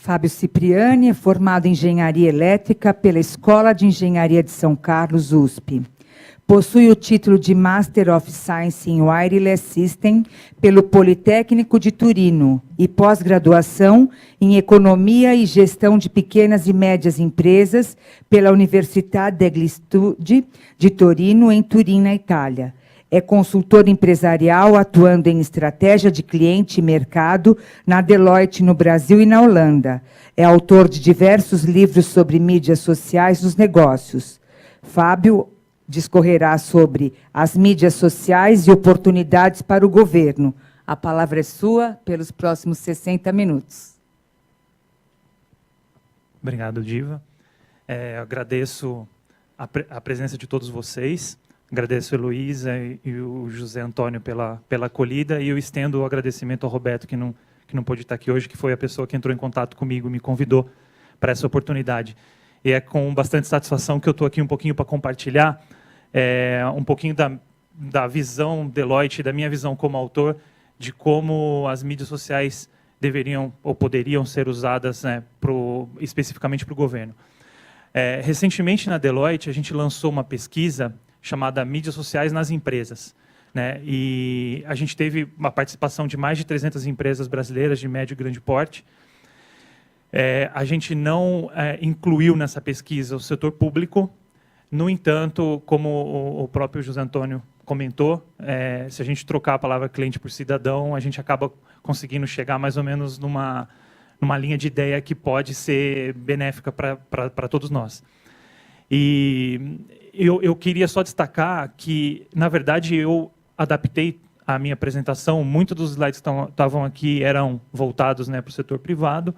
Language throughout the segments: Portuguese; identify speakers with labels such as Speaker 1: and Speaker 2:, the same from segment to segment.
Speaker 1: Fábio Cipriani é formado em Engenharia Elétrica pela Escola de Engenharia de São Carlos, USP. Possui o título de Master of Science in Wireless System pelo Politécnico de Turino e pós-graduação em Economia e Gestão de Pequenas e Médias Empresas pela Università degli Studi de Torino, em Turim, na Itália. É consultor empresarial, atuando em estratégia de cliente e mercado na Deloitte, no Brasil e na Holanda. É autor de diversos livros sobre mídias sociais nos negócios. Fábio discorrerá sobre as mídias sociais e oportunidades para o governo. A palavra é sua pelos próximos 60 minutos.
Speaker 2: Obrigado, Diva. Agradeço a presença de todos vocês. Agradeço a Heloísa e o José Antônio pela acolhida, e eu estendo o agradecimento ao Roberto, que não pôde estar aqui hoje, que foi a pessoa que entrou em contato comigo e me convidou para essa oportunidade. E é com bastante satisfação que eu estou aqui um pouquinho para compartilhar um pouquinho da visão Deloitte, da minha visão como autor, de como as mídias sociais deveriam ou poderiam ser usadas, né, especificamente para o governo. Recentemente, na Deloitte, a gente lançou uma pesquisa chamada Mídias Sociais nas Empresas, né? E a gente teve uma participação de mais de 300 empresas brasileiras de médio e grande porte. A gente não incluiu nessa pesquisa o setor público. No entanto, como o próprio José Antônio comentou, se a gente trocar a palavra cliente por cidadão, a gente acaba conseguindo chegar mais ou menos numa linha de ideia que pode ser benéfica para todos nós. E eu queria só destacar que, na verdade, eu adaptei a minha apresentação. Muitos dos slides que estavam aqui eram voltados, né, para o setor privado,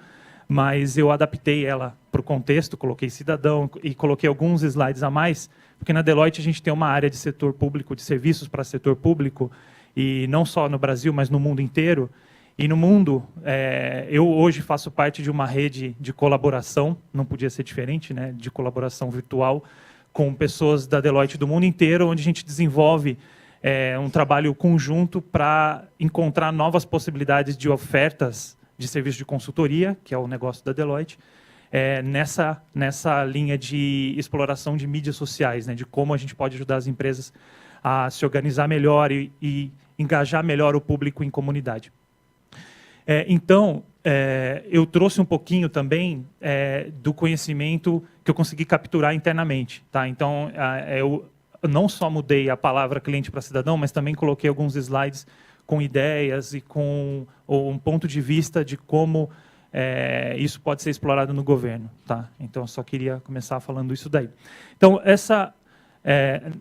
Speaker 2: mas eu adaptei ela para o contexto, coloquei cidadão e coloquei alguns slides a mais, porque na Deloitte a gente tem uma área de setor público, de serviços para setor público, e não só no Brasil, mas no mundo inteiro. E no mundo, eu hoje faço parte de uma rede de colaboração, não podia ser diferente, né, de colaboração virtual, com pessoas da Deloitte do mundo inteiro, onde a gente desenvolve um trabalho conjunto para encontrar novas possibilidades de ofertas de serviço de consultoria, que é o negócio da Deloitte, nessa linha de exploração de mídias sociais, né, de como a gente pode ajudar as empresas a se organizar melhor e engajar melhor o público em comunidade. Então, eu trouxe um pouquinho também do conhecimento que eu consegui capturar internamente. Tá? Então, eu não só mudei a palavra cliente para cidadão, mas também coloquei alguns slides com ideias e com um ponto de vista de como isso pode ser explorado no governo. Tá? Então, eu só queria começar falando isso daí. Então,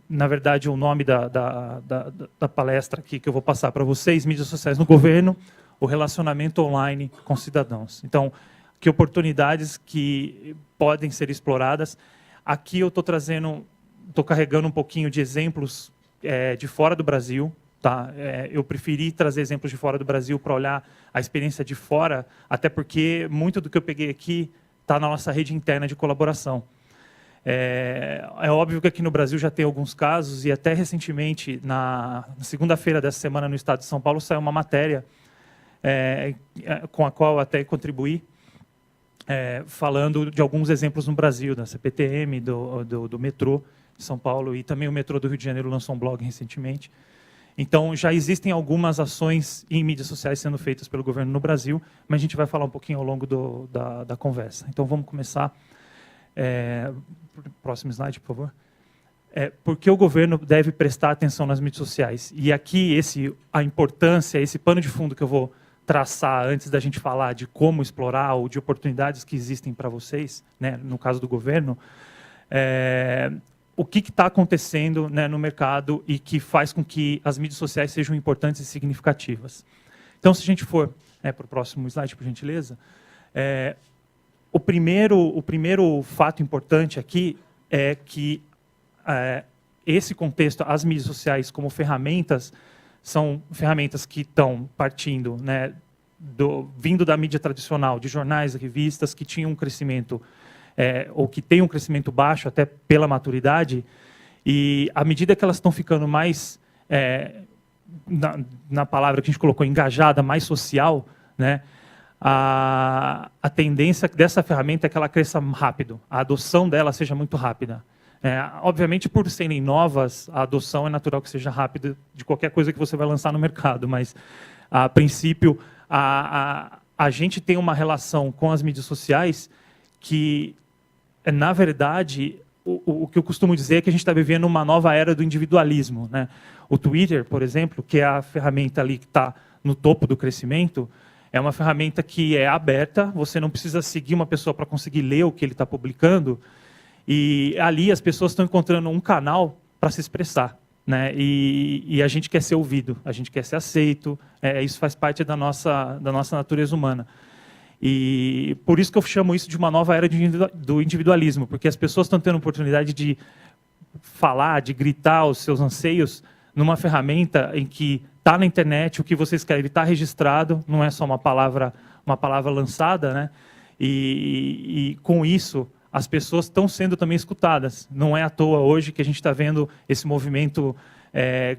Speaker 2: na verdade, o nome da palestra aqui que eu vou passar para vocês, Mídias Sociais no Governo, o relacionamento online com cidadãos. Então, que oportunidades que podem ser exploradas. Aqui eu estou carregando um pouquinho de exemplos de fora do Brasil. Tá? Eu preferi trazer exemplos de fora do Brasil para olhar a experiência de fora, até porque muito do que eu peguei aqui está na nossa rede interna de colaboração. É óbvio que aqui no Brasil já tem alguns casos, e até recentemente, na segunda-feira dessa semana, no estado de São Paulo, saiu uma matéria com a qual eu até contribuí, falando de alguns exemplos no Brasil, da CPTM, do metrô de São Paulo, e também o metrô do Rio de Janeiro lançou um blog recentemente. Então, já existem algumas ações em mídias sociais sendo feitas pelo governo no Brasil, mas a gente vai falar um pouquinho ao longo da conversa. Então, vamos começar. Próximo slide, por favor. Por que o governo deve prestar atenção nas mídias sociais? E aqui, a importância, esse pano de fundo que eu vou traçar antes da gente falar de como explorar ou de oportunidades que existem para vocês, né, no caso do governo, o que está acontecendo, né, no mercado e que faz com que as mídias sociais sejam importantes e significativas. Então, se a gente for para o próximo slide, por gentileza, o primeiro fato importante aqui é que esse contexto, as mídias sociais como ferramentas, são ferramentas que estão partindo, né, vindo da mídia tradicional, de jornais, revistas, que tinham um crescimento, ou que têm um crescimento baixo, até pela maturidade, e à medida que elas estão ficando mais, na palavra que a gente colocou, engajada, mais social, né, a tendência dessa ferramenta é que ela cresça rápido, a adoção dela seja muito rápida. Obviamente, por serem novas, a adoção é natural que seja rápida de qualquer coisa que você vai lançar no mercado, mas, a princípio, a gente tem uma relação com as mídias sociais que, na verdade, o que eu costumo dizer é que a gente está vivendo uma nova era do individualismo, né? O Twitter, por exemplo, que é a ferramenta ali que está no topo do crescimento, é uma ferramenta que é aberta, você não precisa seguir uma pessoa para conseguir ler o que ele está publicando, e ali as pessoas estão encontrando um canal para se expressar, né? E a gente quer ser ouvido, a gente quer ser aceito, isso faz parte da nossa natureza humana. E por isso que eu chamo isso de uma nova era do individualismo, porque as pessoas estão tendo a oportunidade de falar, de gritar os seus anseios numa ferramenta em que está na internet, o que você escreve está registrado, não é só uma palavra lançada, né? E com isso, as pessoas estão sendo também escutadas. Não é à toa hoje que a gente está vendo esse movimento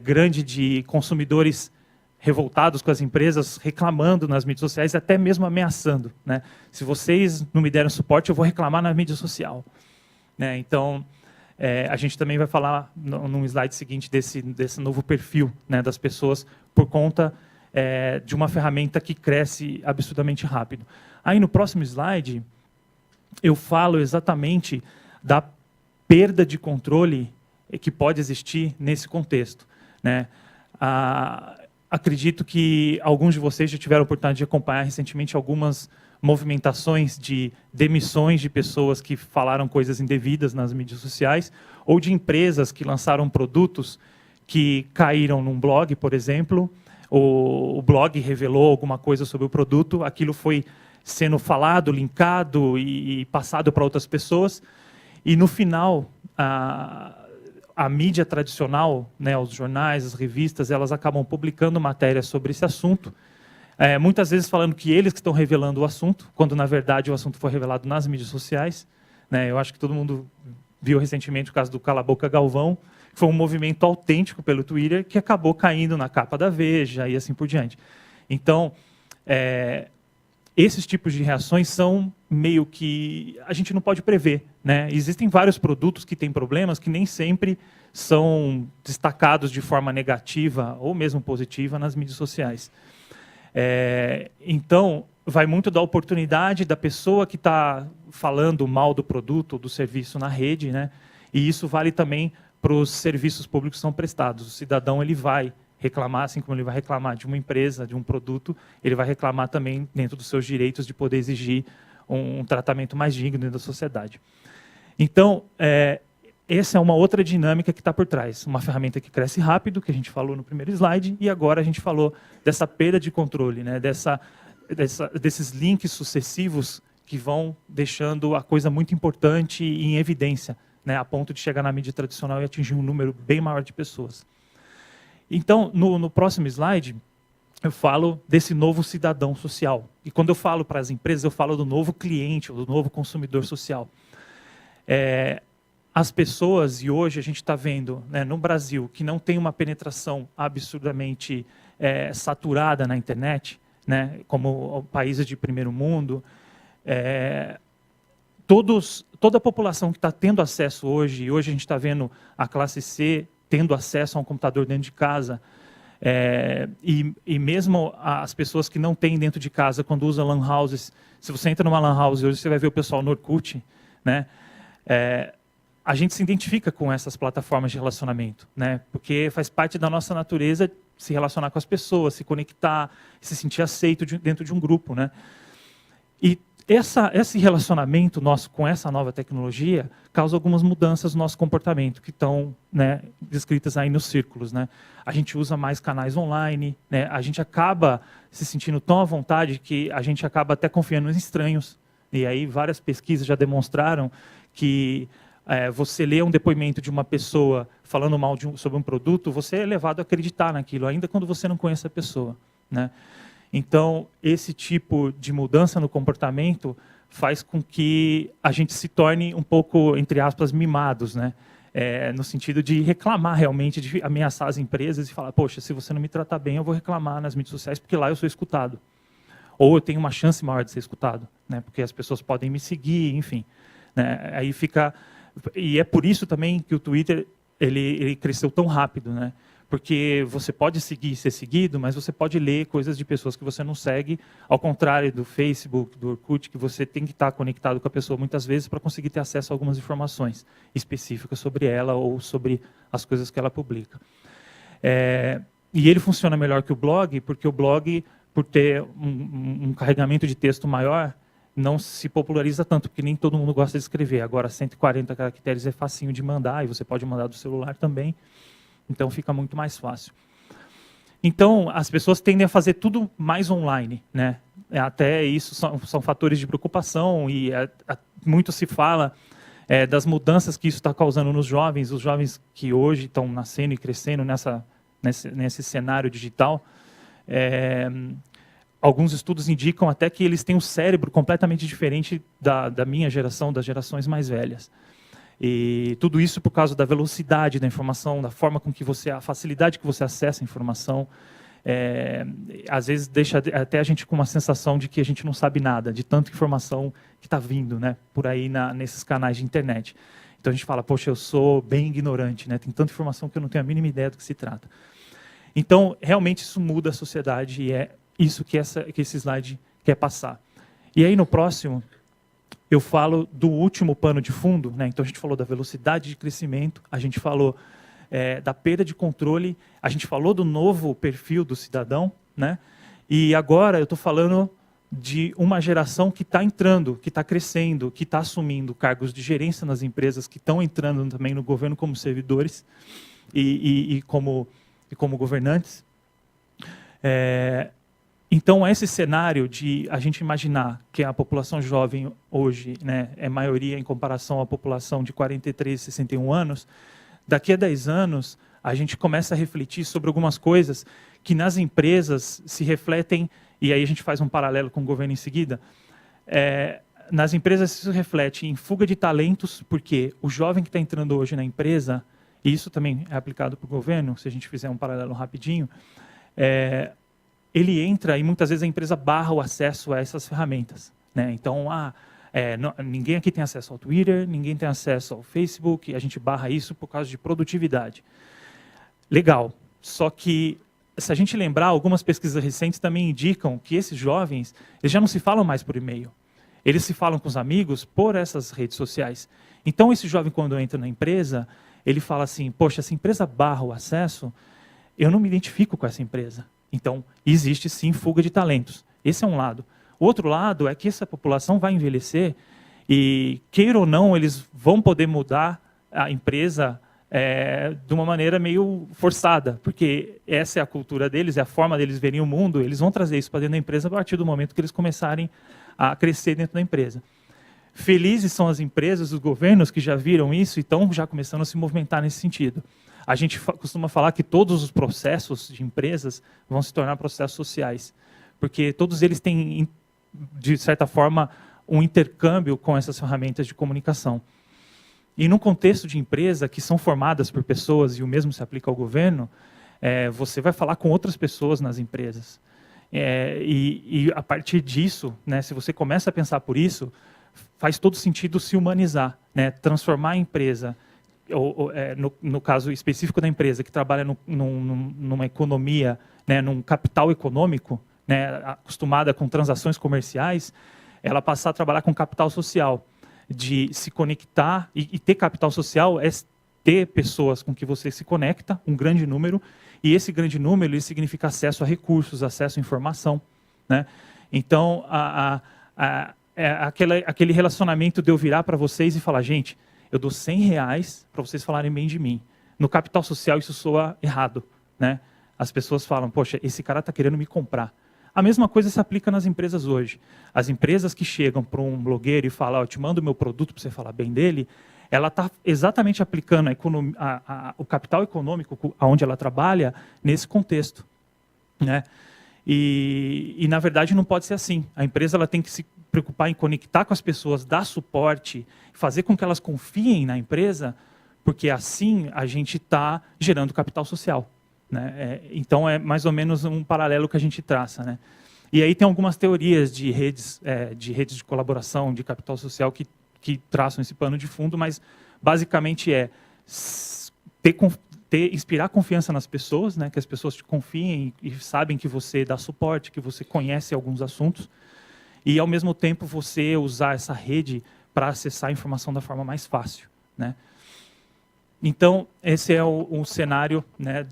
Speaker 2: grande de consumidores revoltados com as empresas, reclamando nas mídias sociais, até mesmo ameaçando, né? Se vocês não me deram suporte, eu vou reclamar na mídia social, né? Então, a gente também vai falar no slide seguinte desse novo perfil, né, das pessoas por conta de uma ferramenta que cresce absurdamente rápido. Aí no próximo slide eu falo exatamente da perda de controle que pode existir nesse contexto, né? Acredito que alguns de vocês já tiveram a oportunidade de acompanhar recentemente algumas movimentações de demissões de pessoas que falaram coisas indevidas nas mídias sociais, ou de empresas que lançaram produtos que caíram num blog, por exemplo, o blog revelou alguma coisa sobre o produto, aquilo foi sendo falado, linkado e passado para outras pessoas, e no final a mídia tradicional, né, os jornais, as revistas, elas acabam publicando matérias sobre esse assunto, muitas vezes falando que eles que estão revelando o assunto, quando na verdade o assunto foi revelado nas mídias sociais, né? Eu acho que todo mundo viu recentemente o caso do Cala a Boca Galvão, que foi um movimento autêntico pelo Twitter que acabou caindo na capa da Veja e assim por diante. Então, esses tipos de reações são meio que a gente não pode prever, né? Existem vários produtos que têm problemas que nem sempre são destacados de forma negativa ou mesmo positiva nas mídias sociais. Então, vai muito da oportunidade da pessoa que está falando mal do produto ou do serviço na rede, né? E isso vale também para os serviços públicos que são prestados. O cidadão ele vai reclamar, assim como ele vai reclamar de uma empresa, de um produto, ele vai reclamar também dentro dos seus direitos de poder exigir um tratamento mais digno dentro da sociedade. Então, essa é uma outra dinâmica que está por trás. Uma ferramenta que cresce rápido, que a gente falou no primeiro slide, e agora a gente falou dessa perda de controle, né? Desses links sucessivos que vão deixando a coisa muito importante em evidência, né? A ponto de chegar na mídia tradicional e atingir um número bem maior de pessoas. Então, no próximo slide, eu falo desse novo cidadão social. E quando eu falo para as empresas, eu falo do novo cliente, do novo consumidor social. As pessoas, e hoje a gente está vendo, né, no Brasil, que não tem uma penetração absurdamente saturada na internet, né, como países de primeiro mundo, toda a população que está tendo acesso hoje, e hoje a gente está vendo a classe C tendo acesso a um computador dentro de casa, e mesmo as pessoas que não têm dentro de casa, quando usam lan houses, se você entra numa lan house hoje, você vai ver o pessoal no Orkut, né? A gente se identifica com essas plataformas de relacionamento, né? Porque faz parte da nossa natureza se relacionar com as pessoas, se conectar, se sentir aceito dentro de um grupo, né? E esse relacionamento nosso com essa nova tecnologia causa algumas mudanças no nosso comportamento, que estão, né, descritas aí nos círculos, né? A gente usa mais canais online, né? A gente acaba se sentindo tão à vontade que a gente acaba até confiando em estranhos. E aí várias pesquisas já demonstraram que você lê um depoimento de uma pessoa falando mal sobre um produto, você é levado a acreditar naquilo, ainda quando você não conhece a pessoa, né? Então, esse tipo de mudança no comportamento faz com que a gente se torne um pouco, entre aspas, mimados, né? No sentido de reclamar realmente, de ameaçar as empresas e falar, poxa, se você não me tratar bem, eu vou reclamar nas mídias sociais, porque lá eu sou escutado. ou eu tenho uma chance maior de ser escutado, né? Porque as pessoas podem me seguir, enfim, né? Aí fica, e é por isso também que o Twitter ele cresceu tão rápido, né? Porque você pode seguir e ser seguido, mas você pode ler coisas de pessoas que você não segue, ao contrário do Facebook, do Orkut, que você tem que estar conectado com a pessoa muitas vezes para conseguir ter acesso a algumas informações específicas sobre ela ou sobre as coisas que ela publica. E ele funciona melhor que o blog, porque o blog, por ter um carregamento de texto maior, não se populariza tanto, porque nem todo mundo gosta de escrever. Agora, 140 caracteres é facinho de mandar, e você pode mandar do celular também. Então, fica muito mais fácil. Então, as pessoas tendem a fazer tudo mais online, né? Até isso são fatores de preocupação, e muito se fala das mudanças que isso está causando nos jovens, os jovens que hoje estão nascendo e crescendo nesse cenário digital. Alguns estudos indicam até que eles têm um cérebro completamente diferente da minha geração, das gerações mais velhas. E tudo isso por causa da velocidade da informação, da forma com que a facilidade que você acessa a informação, às vezes deixa até a gente com uma sensação de que a gente não sabe nada, de tanta informação que está vindo, né, por aí nesses canais de internet. Então a gente fala, poxa, eu sou bem ignorante, né, tem tanta informação que eu não tenho a mínima ideia do que se trata. Então, realmente isso muda a sociedade e é isso que esse slide quer passar. E aí no próximo, eu falo do último pano de fundo, né? Então a gente falou da velocidade de crescimento, a gente falou da perda de controle, a gente falou do novo perfil do cidadão, né? E agora eu estou falando de uma geração que está entrando, que está crescendo, que está assumindo cargos de gerência nas empresas, que estão entrando também no governo como servidores e como governantes. Então, esse cenário de a gente imaginar que a população jovem hoje, né, é maioria em comparação à população de 43 e 61 anos, daqui a 10 anos, a gente começa a refletir sobre algumas coisas que nas empresas se refletem, e aí a gente faz um paralelo com o governo em seguida, nas empresas isso reflete em fuga de talentos, porque o jovem que está entrando hoje na empresa, e isso também é aplicado para o governo, se a gente fizer um paralelo rapidinho, ele entra e muitas vezes a empresa barra o acesso a essas ferramentas, né? Então, ninguém aqui tem acesso ao Twitter, ninguém tem acesso ao Facebook, a gente barra isso por causa de produtividade. Legal, só que se a gente lembrar, algumas pesquisas recentes também indicam que esses jovens, eles já não se falam mais por e-mail, eles se falam com os amigos por essas redes sociais. Então, esse jovem, quando entra na empresa, ele fala assim, poxa, essa empresa barra o acesso, eu não me identifico com essa empresa. Então, existe sim fuga de talentos. Esse é um lado. O outro lado é que essa população vai envelhecer e, queira ou não, eles vão poder mudar a empresa de uma maneira meio forçada, porque essa é a cultura deles, é a forma deles verem o mundo, eles vão trazer isso para dentro da empresa a partir do momento que eles começarem a crescer dentro da empresa. Felizes são as empresas, os governos que já viram isso e estão já começando a se movimentar nesse sentido. A gente costuma falar que todos os processos de empresas vão se tornar processos sociais, porque todos eles têm, de certa forma, um intercâmbio com essas ferramentas de comunicação. E num contexto de empresa que são formadas por pessoas, e o mesmo se aplica ao governo, você vai falar com outras pessoas nas empresas. E a partir disso, né, se você começa a pensar por isso, faz todo sentido se humanizar, né, transformar a empresa, no caso específico da empresa, que trabalha numa economia, né, num capital econômico, né, acostumada com transações comerciais, ela passar a trabalhar com capital social, de se conectar, e ter capital social é ter pessoas com que você se conecta, um grande número, e esse grande número ele significa acesso a recursos, acesso à informação, né? Então, aquele relacionamento de eu virar para vocês e falar, gente, eu dou R$100 para vocês falarem bem de mim. No capital social isso soa errado, né? As pessoas falam, poxa, esse cara está querendo me comprar. A mesma coisa se aplica nas empresas hoje. As empresas que chegam para um blogueiro e falam, eu te mando o meu produto para você falar bem dele, ela está exatamente aplicando o capital econômico onde ela trabalha nesse contexto, né? E, na verdade, não pode ser assim. A empresa ela tem que se preocupar em conectar com as pessoas, dar suporte, fazer com que elas confiem na empresa, porque assim a gente está gerando capital social, né? Então, é mais ou menos um paralelo que a gente traça, né? E aí tem algumas teorias de redes de colaboração, de capital social que traçam esse pano de fundo, mas basicamente inspirar confiança nas pessoas, né, que as pessoas te confiem e sabem que você dá suporte, que você conhece alguns assuntos, e ao mesmo tempo você usar essa rede para acessar a informação da forma mais fácil, né? Então, esse é o cenário, né,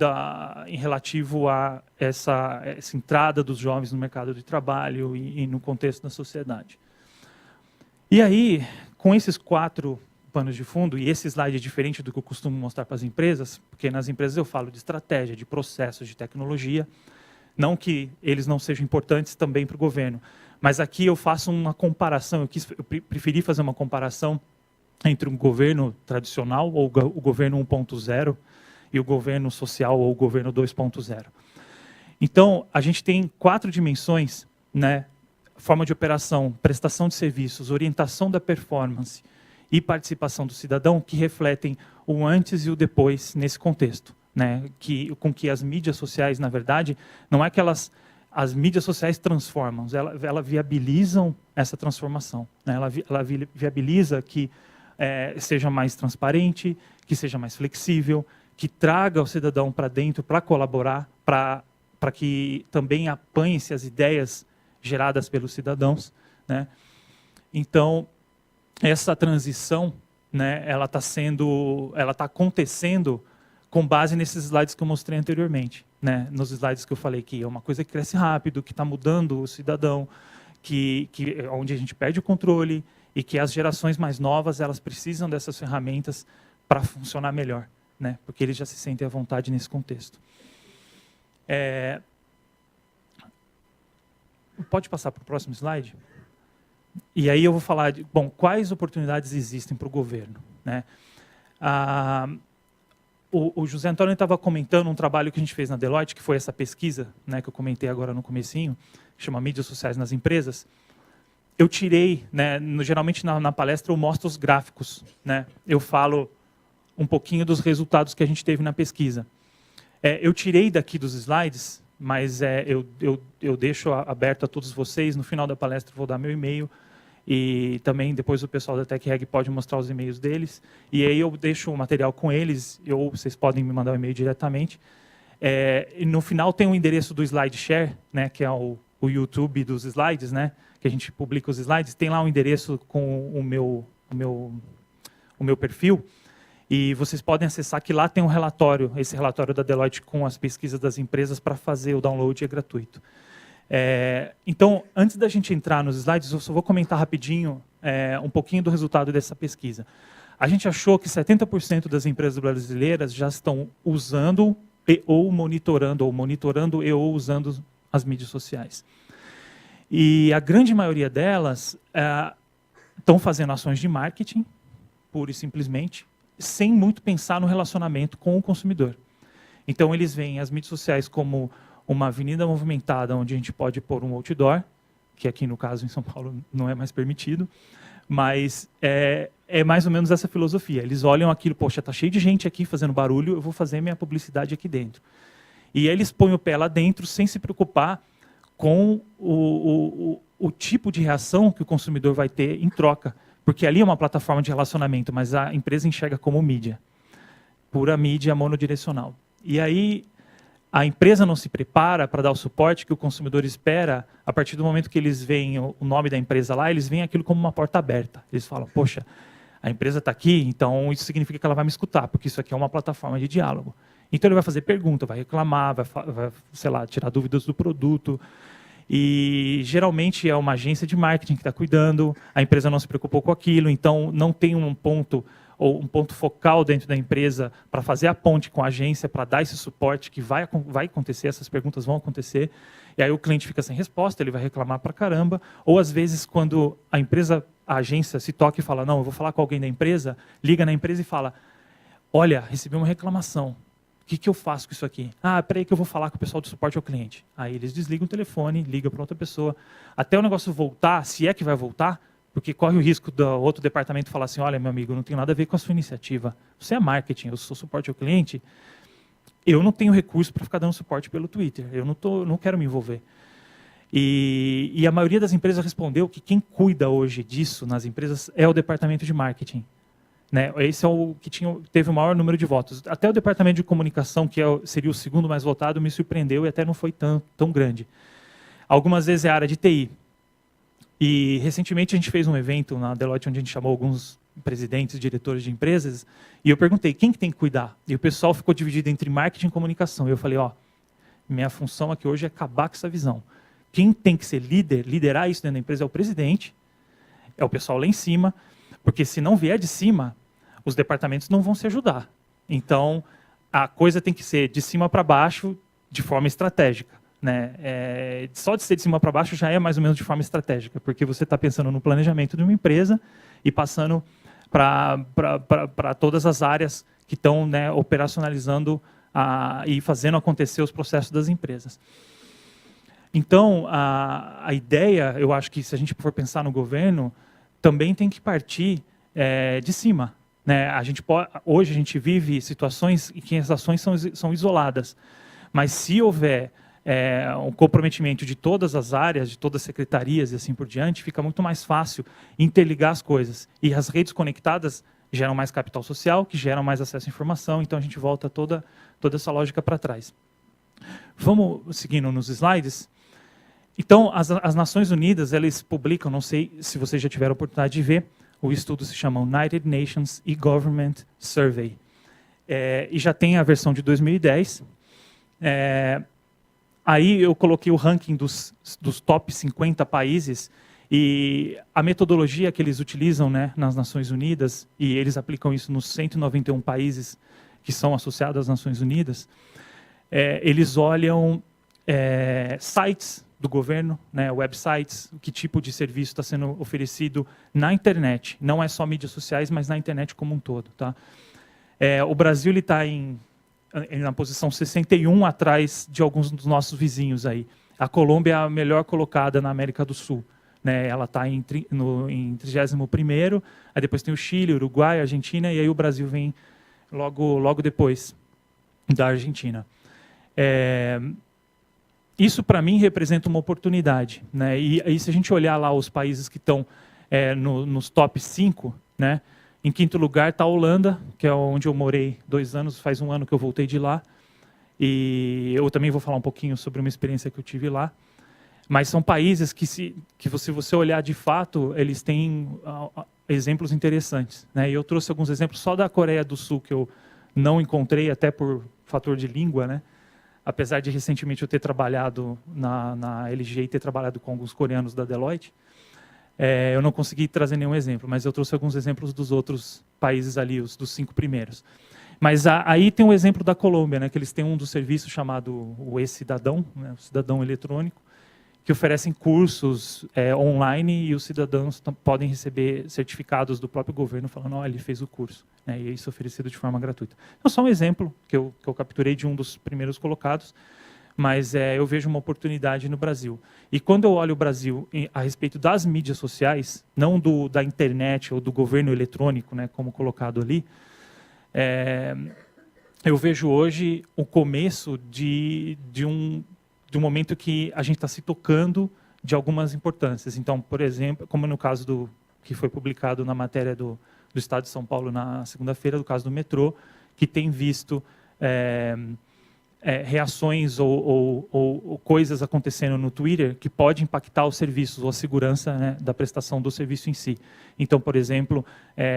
Speaker 2: em relativo a essa entrada dos jovens no mercado de trabalho e no contexto da sociedade. E aí, com esses 4 panos de fundo, e esse slide é diferente do que eu costumo mostrar para as empresas, porque nas empresas eu falo de estratégia, de processos, de tecnologia, não que eles não sejam importantes também para o governo, mas aqui eu faço uma comparação, eu preferi fazer uma comparação entre um governo tradicional, ou o governo 1.0, e o governo social, ou o governo 2.0. Então, a gente tem 4 dimensões, né? Forma de operação, prestação de serviços, orientação da performance e participação do cidadão, que refletem o antes e o depois nesse contexto, né? Com que as mídias sociais, na verdade, não é que as mídias sociais transformam, elas viabilizam essa transformação, né? Ela viabiliza que seja mais transparente, que seja mais flexível, que traga o cidadão para dentro para colaborar, para que também apanhe-se as ideias geradas pelos cidadãos, né? Então, essa transição, né, ela está acontecendo com base nesses slides que eu mostrei anteriormente, né? Nos slides que eu falei que é uma coisa que cresce rápido, que está mudando o cidadão, onde a gente perde o controle, e que as gerações mais novas elas precisam dessas ferramentas para funcionar melhor, né? Porque eles já se sentem à vontade nesse contexto. Pode passar para o próximo slide? E aí eu vou falar quais oportunidades existem para o governo, né? O José Antônio estava comentando um trabalho que a gente fez na Deloitte, que foi essa pesquisa, né, que eu comentei agora no comecinho, que chama Mídias Sociais nas Empresas. Eu tirei, né, geralmente na palestra eu mostro os gráficos, né? Eu falo um pouquinho dos resultados que a gente teve na pesquisa. Eu tirei daqui dos slides, mas eu deixo aberto a todos vocês. No final da palestra eu vou dar meu e-mail e também depois o pessoal da TechReg pode mostrar os e-mails deles. E aí eu deixo o material com eles, ou vocês podem me mandar o e-mail diretamente. E no final tem o endereço do SlideShare, né, que é o YouTube dos slides, né, que a gente publica os slides. Tem lá um endereço com o meu perfil. E vocês podem acessar, que lá tem um relatório, esse relatório da Deloitte com as pesquisas das empresas para fazer o download, é gratuito. Então, antes da gente entrar nos slides, eu só vou comentar rapidinho um pouquinho do resultado dessa pesquisa. A gente achou que 70% das empresas brasileiras já estão usando ou monitorando e ou usando as mídias sociais. E a grande maioria delas estão fazendo ações de marketing, pura e simplesmente, sem muito pensar no relacionamento com o consumidor. Então, eles veem as mídias sociais como uma avenida movimentada, onde a gente pode pôr um outdoor, que aqui, no caso, em São Paulo, não é mais permitido, mas é mais ou menos essa filosofia. Eles olham aquilo, poxa, está cheio de gente aqui fazendo barulho, eu vou fazer minha publicidade aqui dentro. E eles põem o pé lá dentro sem se preocupar com o tipo de reação que o consumidor vai ter em troca. Porque ali é uma plataforma de relacionamento, mas a empresa enxerga como mídia. Pura mídia monodirecional. E aí a empresa não se prepara para dar o suporte que o consumidor espera. A partir do momento que eles veem o nome da empresa lá, eles veem aquilo como uma porta aberta. Eles falam, poxa, a empresa está aqui, então isso significa que ela vai me escutar, porque isso aqui é uma plataforma de diálogo. Então ele vai fazer pergunta, vai reclamar, vai sei lá, tirar dúvidas do produto. E geralmente é uma agência de marketing que está cuidando, a empresa não se preocupou com aquilo, então não tem um ponto ou um ponto focal dentro da empresa para fazer a ponte com a agência, para dar esse suporte que vai acontecer, essas perguntas vão acontecer, e aí o cliente fica sem resposta, ele vai reclamar para caramba, ou às vezes quando a agência se toca e fala, não, eu vou falar com alguém da empresa, liga na empresa e fala, olha, recebi uma reclamação. O que eu faço com isso aqui? Peraí que eu vou falar com o pessoal do suporte ao cliente. Aí eles desligam o telefone, ligam para outra pessoa. Até o negócio voltar, se é que vai voltar, porque corre o risco do outro departamento falar assim, olha, meu amigo, não tem nada a ver com a sua iniciativa. Você é marketing, eu sou suporte ao cliente, eu não tenho recurso para ficar dando suporte pelo Twitter, eu não quero me envolver. E a maioria das empresas respondeu que quem cuida hoje disso nas empresas é o departamento de marketing. Né? Esse é o que teve o maior número de votos. Até o departamento de comunicação, que seria o segundo mais votado, me surpreendeu e até não foi tão grande. Algumas vezes é a área de TI. E recentemente a gente fez um evento na Deloitte onde a gente chamou alguns presidentes, diretores de empresas, e eu perguntei, quem que tem que cuidar? E o pessoal ficou dividido entre marketing e comunicação. E eu falei, minha função aqui hoje é acabar com essa visão. Quem tem que ser liderar isso dentro da empresa é o presidente, é o pessoal lá em cima, porque se não vier de cima, os departamentos não vão se ajudar. Então, a coisa tem que ser de cima para baixo, de forma estratégica. Né? Só de ser de cima para baixo já é mais ou menos de forma estratégica, porque você está pensando no planejamento de uma empresa e passando para todas as áreas que estão, né, operacionalizando e fazendo acontecer os processos das empresas. Então, a ideia, eu acho que se a gente for pensar no governo, também tem que partir de cima. Né? Hoje a gente vive situações em que as ações são isoladas, mas se houver um comprometimento de todas as áreas, de todas as secretarias e assim por diante, fica muito mais fácil interligar as coisas. E as redes conectadas geram mais capital social, que geram mais acesso à informação, então a gente volta toda essa lógica para trás. Vamos seguindo nos slides. Então, as Nações Unidas, eles publicam, não sei se vocês já tiveram a oportunidade de ver, o estudo se chama United Nations E-Government Survey. E já tem a versão de 2010. Aí eu coloquei o ranking dos top 50 países e a metodologia que eles utilizam, né, nas Nações Unidas, e eles aplicam isso nos 191 países que são associados às Nações Unidas, eles olham sites do governo, né, websites, que tipo de serviço está sendo oferecido na internet. Não é só mídias sociais, mas na internet como um todo. Tá? O Brasil está na posição 61, atrás de alguns dos nossos vizinhos aí. A Colômbia é a melhor colocada na América do Sul. Né? Ela está em 31º, aí depois tem o Chile, o Uruguai, a Argentina, e aí o Brasil vem logo depois da Argentina. Isso, para mim, representa uma oportunidade. Né? E se a gente olhar lá os países que estão nos top 5, né? Em quinto lugar está a Holanda, que é onde eu morei 2 anos, faz 1 ano que eu voltei de lá. E eu também vou falar um pouquinho sobre uma experiência que eu tive lá. Mas são países que se você olhar de fato, eles têm exemplos interessantes. Né? E eu trouxe alguns exemplos só da Coreia do Sul, que eu não encontrei, até por fator de língua, né? Apesar de recentemente eu ter trabalhado na LG e ter trabalhado com alguns coreanos da Deloitte, eu não consegui trazer nenhum exemplo, mas eu trouxe alguns exemplos dos outros países ali, dos 5 primeiros. Mas aí tem um exemplo da Colômbia, né, que eles têm um dos serviços chamado o E-Cidadão, né, o Cidadão Eletrônico, que oferecem cursos online e os cidadãos podem receber certificados do próprio governo falando, ele fez o curso. Né, e isso é oferecido de forma gratuita. Então, só um exemplo que eu capturei de um dos primeiros colocados, mas eu vejo uma oportunidade no Brasil. E quando eu olho o Brasil a respeito das mídias sociais, não da internet ou do governo eletrônico, né, como colocado ali, eu vejo hoje o começo de um momento que a gente está se tocando de algumas importâncias. Então, por exemplo, como no caso que foi publicado na matéria do Estado de São Paulo na segunda-feira, do caso do metrô, que tem visto reações ou coisas acontecendo no Twitter que pode impactar os serviços ou a segurança, né, da prestação do serviço em si. Então, por exemplo,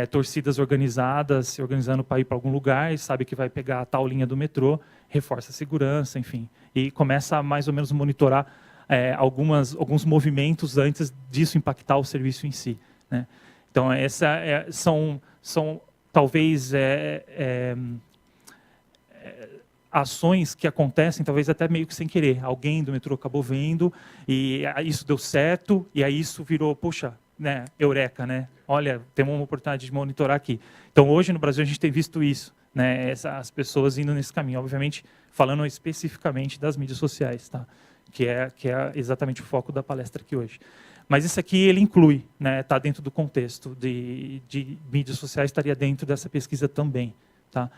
Speaker 2: torcidas organizadas se organizando para ir para algum lugar, sabe que vai pegar a tal linha do metrô, reforça a segurança, enfim, e começa a mais ou menos monitorar alguns movimentos antes disso impactar o serviço em si. Né? Então, são talvez ações que acontecem, talvez até meio que sem querer. Alguém do metrô acabou vendo e isso deu certo, e aí isso virou, puxa, né, eureka, né? Olha, temos uma oportunidade de monitorar aqui. Então, hoje no Brasil a gente tem visto isso, né? As pessoas indo nesse caminho, obviamente falando especificamente das mídias sociais, tá? Que é exatamente o foco da palestra aqui hoje. Mas isso aqui ele inclui, né? Está dentro do contexto de mídias sociais, estaria dentro dessa pesquisa também, tá?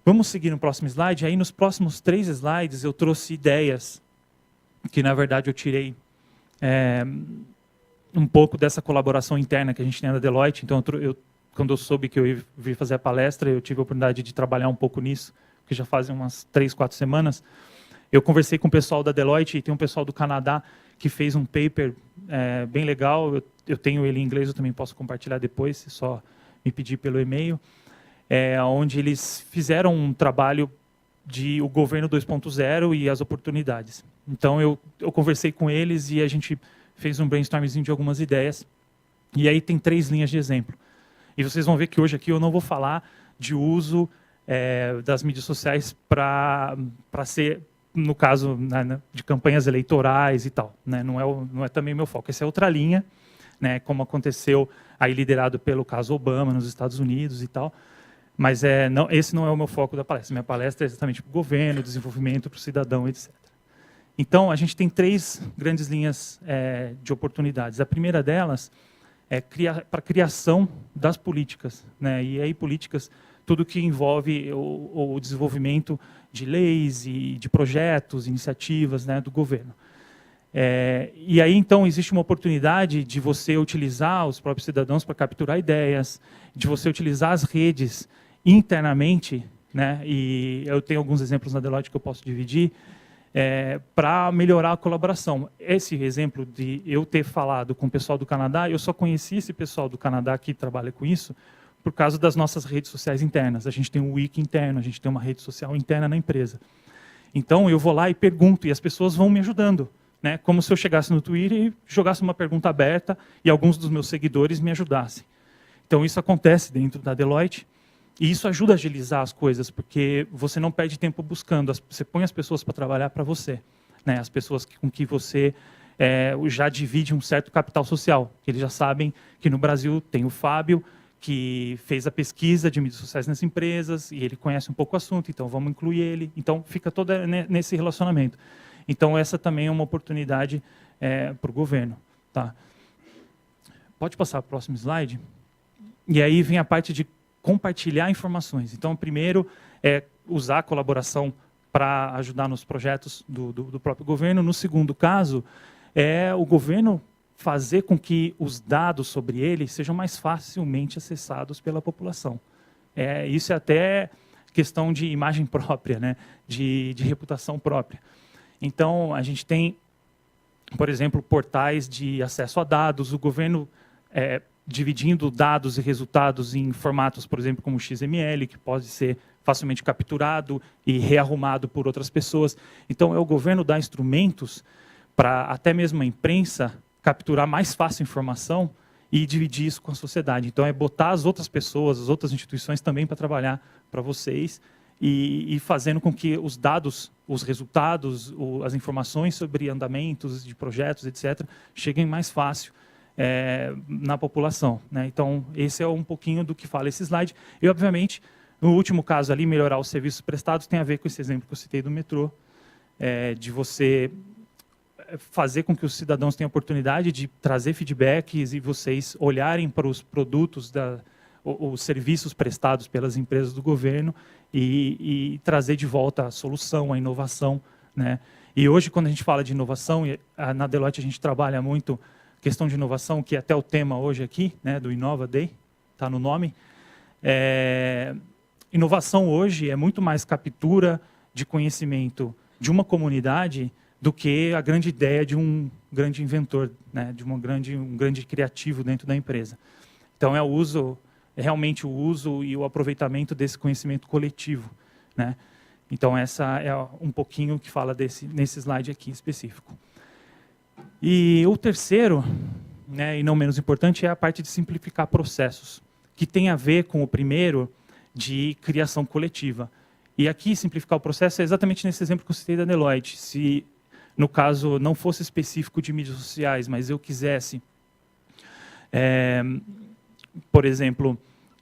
Speaker 2: Vamos seguir no próximo slide. Aí, nos próximos 3 slides, eu trouxe ideias que na verdade eu tirei um pouco dessa colaboração interna que a gente tem na Deloitte. Então, quando eu soube que eu ia vir fazer a palestra, eu tive a oportunidade de trabalhar um pouco nisso, que já fazem umas 3, 4 semanas. Eu conversei com o pessoal da Deloitte, e tem um pessoal do Canadá que fez um paper bem legal. Eu tenho ele em inglês, eu também posso compartilhar depois, se só me pedir pelo e-mail, onde eles fizeram um trabalho de o governo 2.0 e as oportunidades. Então, eu conversei com eles e a gente fez um brainstormzinho de algumas ideias. E aí tem 3 linhas de exemplo. E vocês vão ver que hoje aqui eu não vou falar de uso das mídias sociais para ser, no caso, né, de campanhas eleitorais e tal. Né? Não é também meu foco. Essa é outra linha, né, como aconteceu aí liderado pelo caso Obama nos Estados Unidos e tal. Mas esse não é o meu foco da palestra. Minha palestra é exatamente para o governo, desenvolvimento para o cidadão, etc. Então, a gente tem 3 grandes linhas de oportunidades. A primeira delas é para a criação das políticas, né? E aí políticas, tudo que envolve o desenvolvimento de leis e de projetos, iniciativas, né, do governo. E aí, então, existe uma oportunidade de você utilizar os próprios cidadãos para capturar ideias, de você utilizar as redes internamente, né? E eu tenho alguns exemplos na Deloitte que eu posso dividir, para melhorar a colaboração. Esse exemplo de eu ter falado com o pessoal do Canadá, eu só conheci esse pessoal do Canadá que trabalha com isso por causa das nossas redes sociais internas. A gente tem um wiki interno, a gente tem uma rede social interna na empresa. Então, eu vou lá e pergunto, e as pessoas vão me ajudando, né? Como se eu chegasse no Twitter e jogasse uma pergunta aberta e alguns dos meus seguidores me ajudassem. Então, isso acontece dentro da Deloitte. E isso ajuda a agilizar as coisas, porque você não perde tempo buscando, você põe as pessoas para trabalhar para você, né? As pessoas com que você já divide um certo capital social. Eles já sabem que no Brasil tem o Fábio, que fez a pesquisa de mídias sociais nas empresas, e ele conhece um pouco o assunto, então vamos incluir ele. Então, fica todo nesse relacionamento. Então, essa também é uma oportunidade para o governo. Tá? Pode passar para o próximo slide? E aí vem a parte de compartilhar informações. Então, primeiro, usar a colaboração para ajudar nos projetos do próprio governo. No segundo caso, o governo fazer com que os dados sobre ele sejam mais facilmente acessados pela população. Isso é até questão de imagem própria, né? de reputação própria. Então, a gente tem, por exemplo, portais de acesso a dados, o governo dividindo dados e resultados em formatos, por exemplo, como XML, que pode ser facilmente capturado e rearrumado por outras pessoas. Então, o governo dá instrumentos para até mesmo a imprensa capturar mais fácil informação e dividir isso com a sociedade. Então, botar as outras pessoas, as outras instituições também para trabalhar para vocês e fazendo com que os dados, os resultados, as informações sobre andamentos de projetos, etc., cheguem mais fácil na população, né? Então, esse é um pouquinho do que fala esse slide. E, obviamente, no último caso ali, melhorar os serviços prestados tem a ver com esse exemplo que eu citei do metrô, de você fazer com que os cidadãos tenham a oportunidade de trazer feedbacks e vocês olharem para os produtos, os serviços prestados pelas empresas do governo e trazer de volta a solução, a inovação, né? E hoje, quando a gente fala de inovação, na Deloitte a gente trabalha muito questão de inovação, que é até o tema hoje aqui, né, do Innova Day, está no nome. Inovação hoje é muito mais captura de conhecimento de uma comunidade do que a grande ideia de um grande inventor, né, de um grande criativo dentro da empresa. Então, realmente o uso e o aproveitamento desse conhecimento coletivo, né? Então, essa é um pouquinho que fala nesse slide aqui específico. E o terceiro, né, e não menos importante, é a parte de simplificar processos, que tem a ver com o primeiro de criação coletiva. E aqui, simplificar o processo é exatamente nesse exemplo que eu citei da Deloitte. Se, no caso, não fosse específico de mídias sociais, mas eu quisesse, por exemplo,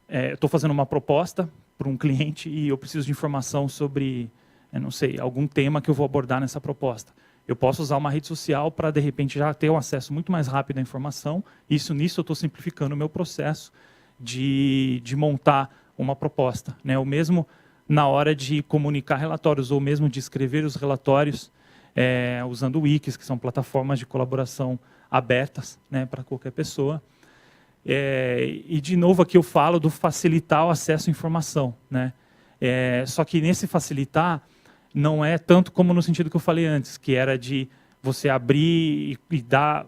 Speaker 2: estou fazendo uma proposta para um cliente e eu preciso de informação sobre, não sei, algum tema que eu vou abordar nessa proposta. Eu posso usar uma rede social para, de repente, já ter um acesso muito mais rápido à informação. Nisso eu estou simplificando o meu processo de montar uma proposta, né? Ou mesmo na hora de comunicar relatórios, ou mesmo de escrever os relatórios, usando wikis, que são plataformas de colaboração abertas, né, para qualquer pessoa. E, de novo, aqui eu falo do facilitar o acesso à informação, né? Só que nesse facilitar, não é tanto como no sentido que eu falei antes, que era de você abrir e dar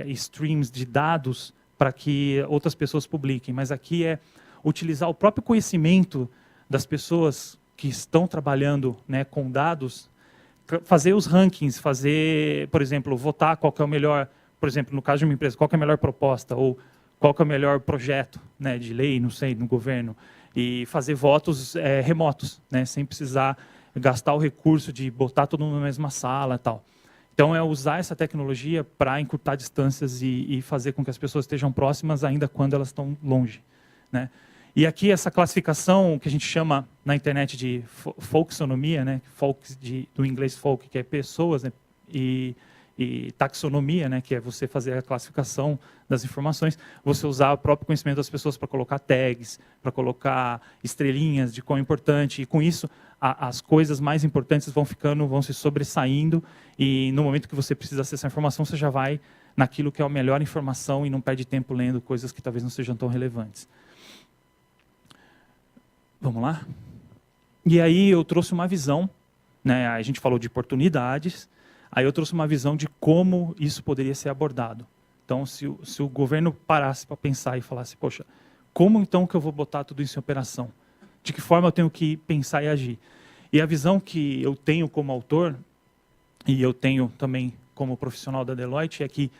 Speaker 2: streams de dados para que outras pessoas publiquem. Mas aqui é utilizar o próprio conhecimento das pessoas que estão trabalhando, né, com dados, fazer os rankings, fazer, por exemplo, votar qual que é o melhor, por exemplo, no caso de uma empresa, qual que é a melhor proposta, ou qual que é o melhor projeto, né, de lei, não sei, no governo, e fazer votos remotos, né, sem precisar gastar o recurso de botar todo mundo na mesma sala e tal. Então, é usar essa tecnologia para encurtar distâncias e fazer com que as pessoas estejam próximas ainda quando elas estão longe, né? E aqui essa classificação que a gente chama na internet de folksonomia, né, do inglês folk, que é pessoas, né, e taxonomia, né, que é você fazer a classificação das informações, você usar o próprio conhecimento das pessoas para colocar tags, para colocar estrelinhas de quão importante, e com isso as coisas mais importantes vão se sobressaindo, e no momento que você precisa acessar a informação, você já vai naquilo que é a melhor informação e não perde tempo lendo coisas que talvez não sejam tão relevantes. Vamos lá? E aí eu trouxe uma visão, né, a gente falou de oportunidades, aí eu trouxe uma visão de como isso poderia ser abordado. Então, se o governo parasse para pensar e falasse, poxa, como então que eu vou botar tudo isso em operação? De que forma eu tenho que pensar e agir? E a visão que eu tenho como autor, e eu tenho também como profissional da Deloitte, é que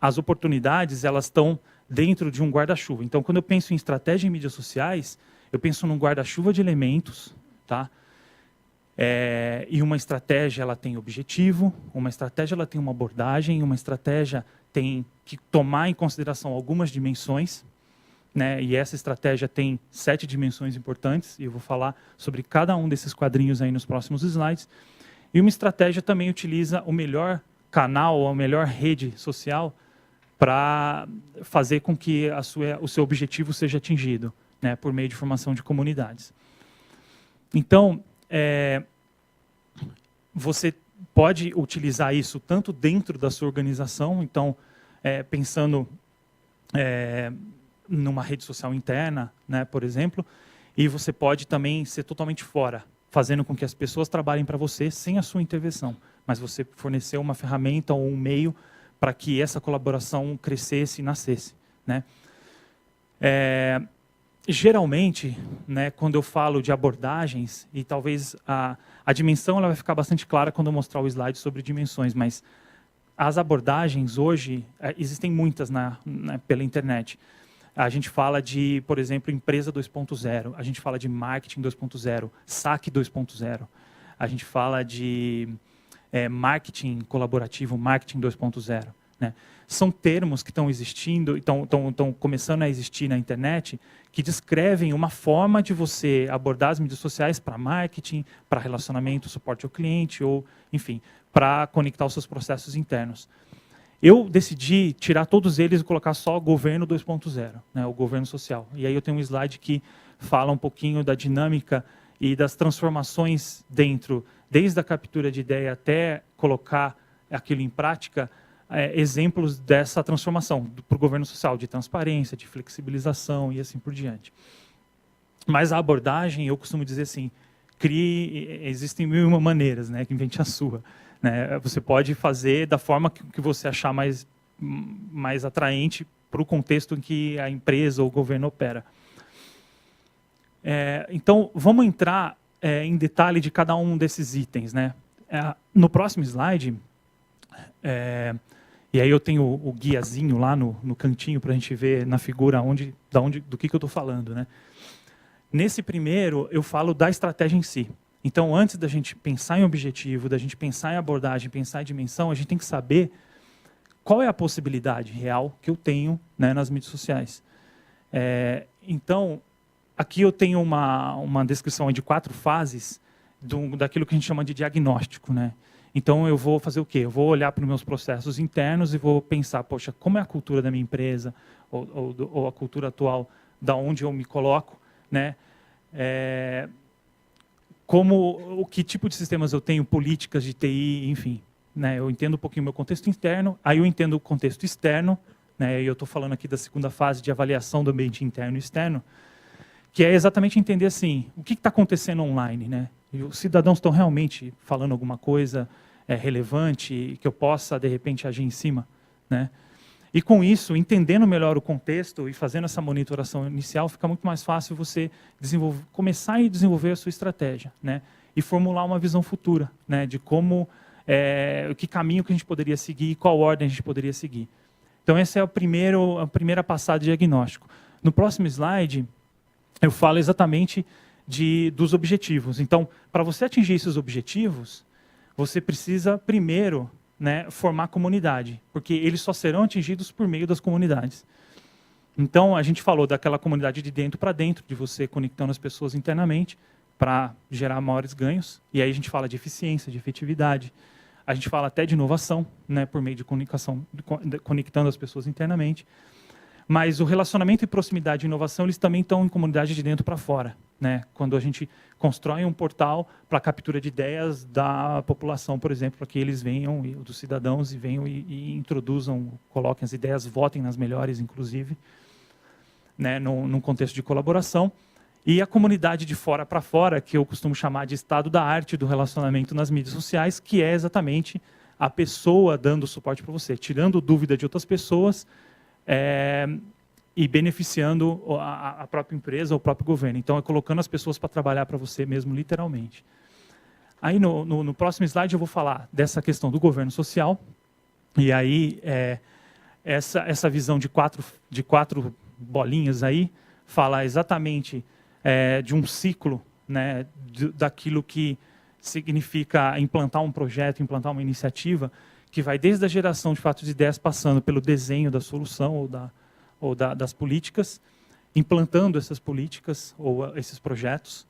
Speaker 2: as oportunidades elas estão dentro de um guarda-chuva. Então, quando eu penso em estratégia em mídias sociais, eu penso num guarda-chuva de elementos, tá? E uma estratégia ela tem objetivo, uma estratégia ela tem uma abordagem, uma estratégia tem que tomar em consideração algumas dimensões, né? E essa estratégia tem 7 dimensões importantes, e eu vou falar sobre cada um desses quadrinhos aí nos próximos slides. E uma estratégia também utiliza o melhor canal ou a melhor rede social para fazer com que o seu objetivo seja atingido, né, por meio de formação de comunidades. Então, você pode utilizar isso tanto dentro da sua organização, então, pensando numa rede social interna, né, por exemplo, e você pode também ser totalmente fora, fazendo com que as pessoas trabalhem para você sem a sua intervenção, mas você forneceu uma ferramenta ou um meio para que essa colaboração crescesse e nascesse, né? Geralmente, né, quando eu falo de abordagens, e talvez a dimensão ela vai ficar bastante clara quando eu mostrar o slide sobre dimensões, mas as abordagens hoje, existem muitas pela internet. A gente fala de, por exemplo, empresa 2.0, a gente fala de marketing 2.0, saque 2.0, a gente fala de marketing colaborativo, marketing 2.0. Né? São termos que estão existindo, estão começando a existir na internet, que descrevem uma forma de você abordar as mídias sociais para marketing, para relacionamento, suporte ao cliente, ou, enfim, para conectar os seus processos internos. Eu decidi tirar todos eles e colocar só o governo 2.0, né, o governo social. E aí eu tenho um slide que fala um pouquinho da dinâmica e das transformações dentro, desde a captura de ideia até colocar aquilo em prática, exemplos dessa transformação para o governo social, de transparência, de flexibilização e assim por diante. Mas a abordagem, eu costumo dizer assim, existem 1001 maneiras, né, que invente a sua. Né? Você pode fazer da forma que você achar mais atraente para o contexto em que a empresa ou o governo opera. Então, vamos entrar em detalhe de cada um desses itens. Né? No próximo slide, e aí eu tenho o guiazinho lá no cantinho para a gente ver na figura do que eu estou falando. Né? Nesse primeiro, eu falo da estratégia em si. Então, antes da gente pensar em objetivo, da gente pensar em abordagem, pensar em dimensão, a gente tem que saber qual é a possibilidade real que eu tenho, né, nas mídias sociais. Então, aqui eu tenho uma descrição de 4 fases daquilo que a gente chama de diagnóstico. Né? Então, eu vou fazer o quê? Eu vou olhar para os meus processos internos e vou pensar, poxa, como é a cultura da minha empresa, ou a cultura atual, da onde eu me coloco, né? que tipo de sistemas eu tenho, políticas de TI, enfim. Né? Eu entendo um pouquinho o meu contexto interno, aí eu entendo o contexto externo, né? E eu estou falando aqui da segunda fase de avaliação do ambiente interno e externo, que é exatamente entender assim, o que está acontecendo online, né? E os cidadãos estão realmente falando alguma coisa relevante que eu possa, de repente, agir em cima, né? E com isso, entendendo melhor o contexto e fazendo essa monitoração inicial, fica muito mais fácil você começar a desenvolver a sua estratégia, né? E formular uma visão futura, né? De como, que caminho que a gente poderia seguir e qual ordem a gente poderia seguir. Então, essa é a primeira passada de diagnóstico. No próximo slide, eu falo exatamente dos objetivos. Então, para você atingir esses objetivos, você precisa primeiro, né, formar comunidade, porque eles só serão atingidos por meio das comunidades. Então, a gente falou daquela comunidade de dentro para dentro, de você conectando as pessoas internamente para gerar maiores ganhos. E aí a gente fala de eficiência, de efetividade. A gente fala até de inovação, né, por meio de comunicação, conectando as pessoas internamente. Mas o relacionamento e proximidade e inovação, eles também estão em comunidade de dentro para fora, né? Quando a gente constrói um portal para captura de ideias da população, por exemplo, para que eles venham, dos cidadãos, e venham e introduzam, coloquem as ideias, votem nas melhores, inclusive, né? Num contexto de colaboração. E a comunidade de fora para fora, que eu costumo chamar de estado da arte do relacionamento nas mídias sociais, que é exatamente a pessoa dando suporte para você, tirando dúvida de outras pessoas, e beneficiando a própria empresa ou o próprio governo. Então, é colocando as pessoas para trabalhar para você mesmo, literalmente. Aí, no próximo slide, eu vou falar dessa questão do governo social. E aí, essa visão de quatro bolinhas aí, fala exatamente de um ciclo, né, daquilo que significa implantar um projeto, implantar uma iniciativa, que vai desde a geração de fato de ideias, passando pelo desenho da solução ou das políticas, implantando essas políticas ou esses projetos,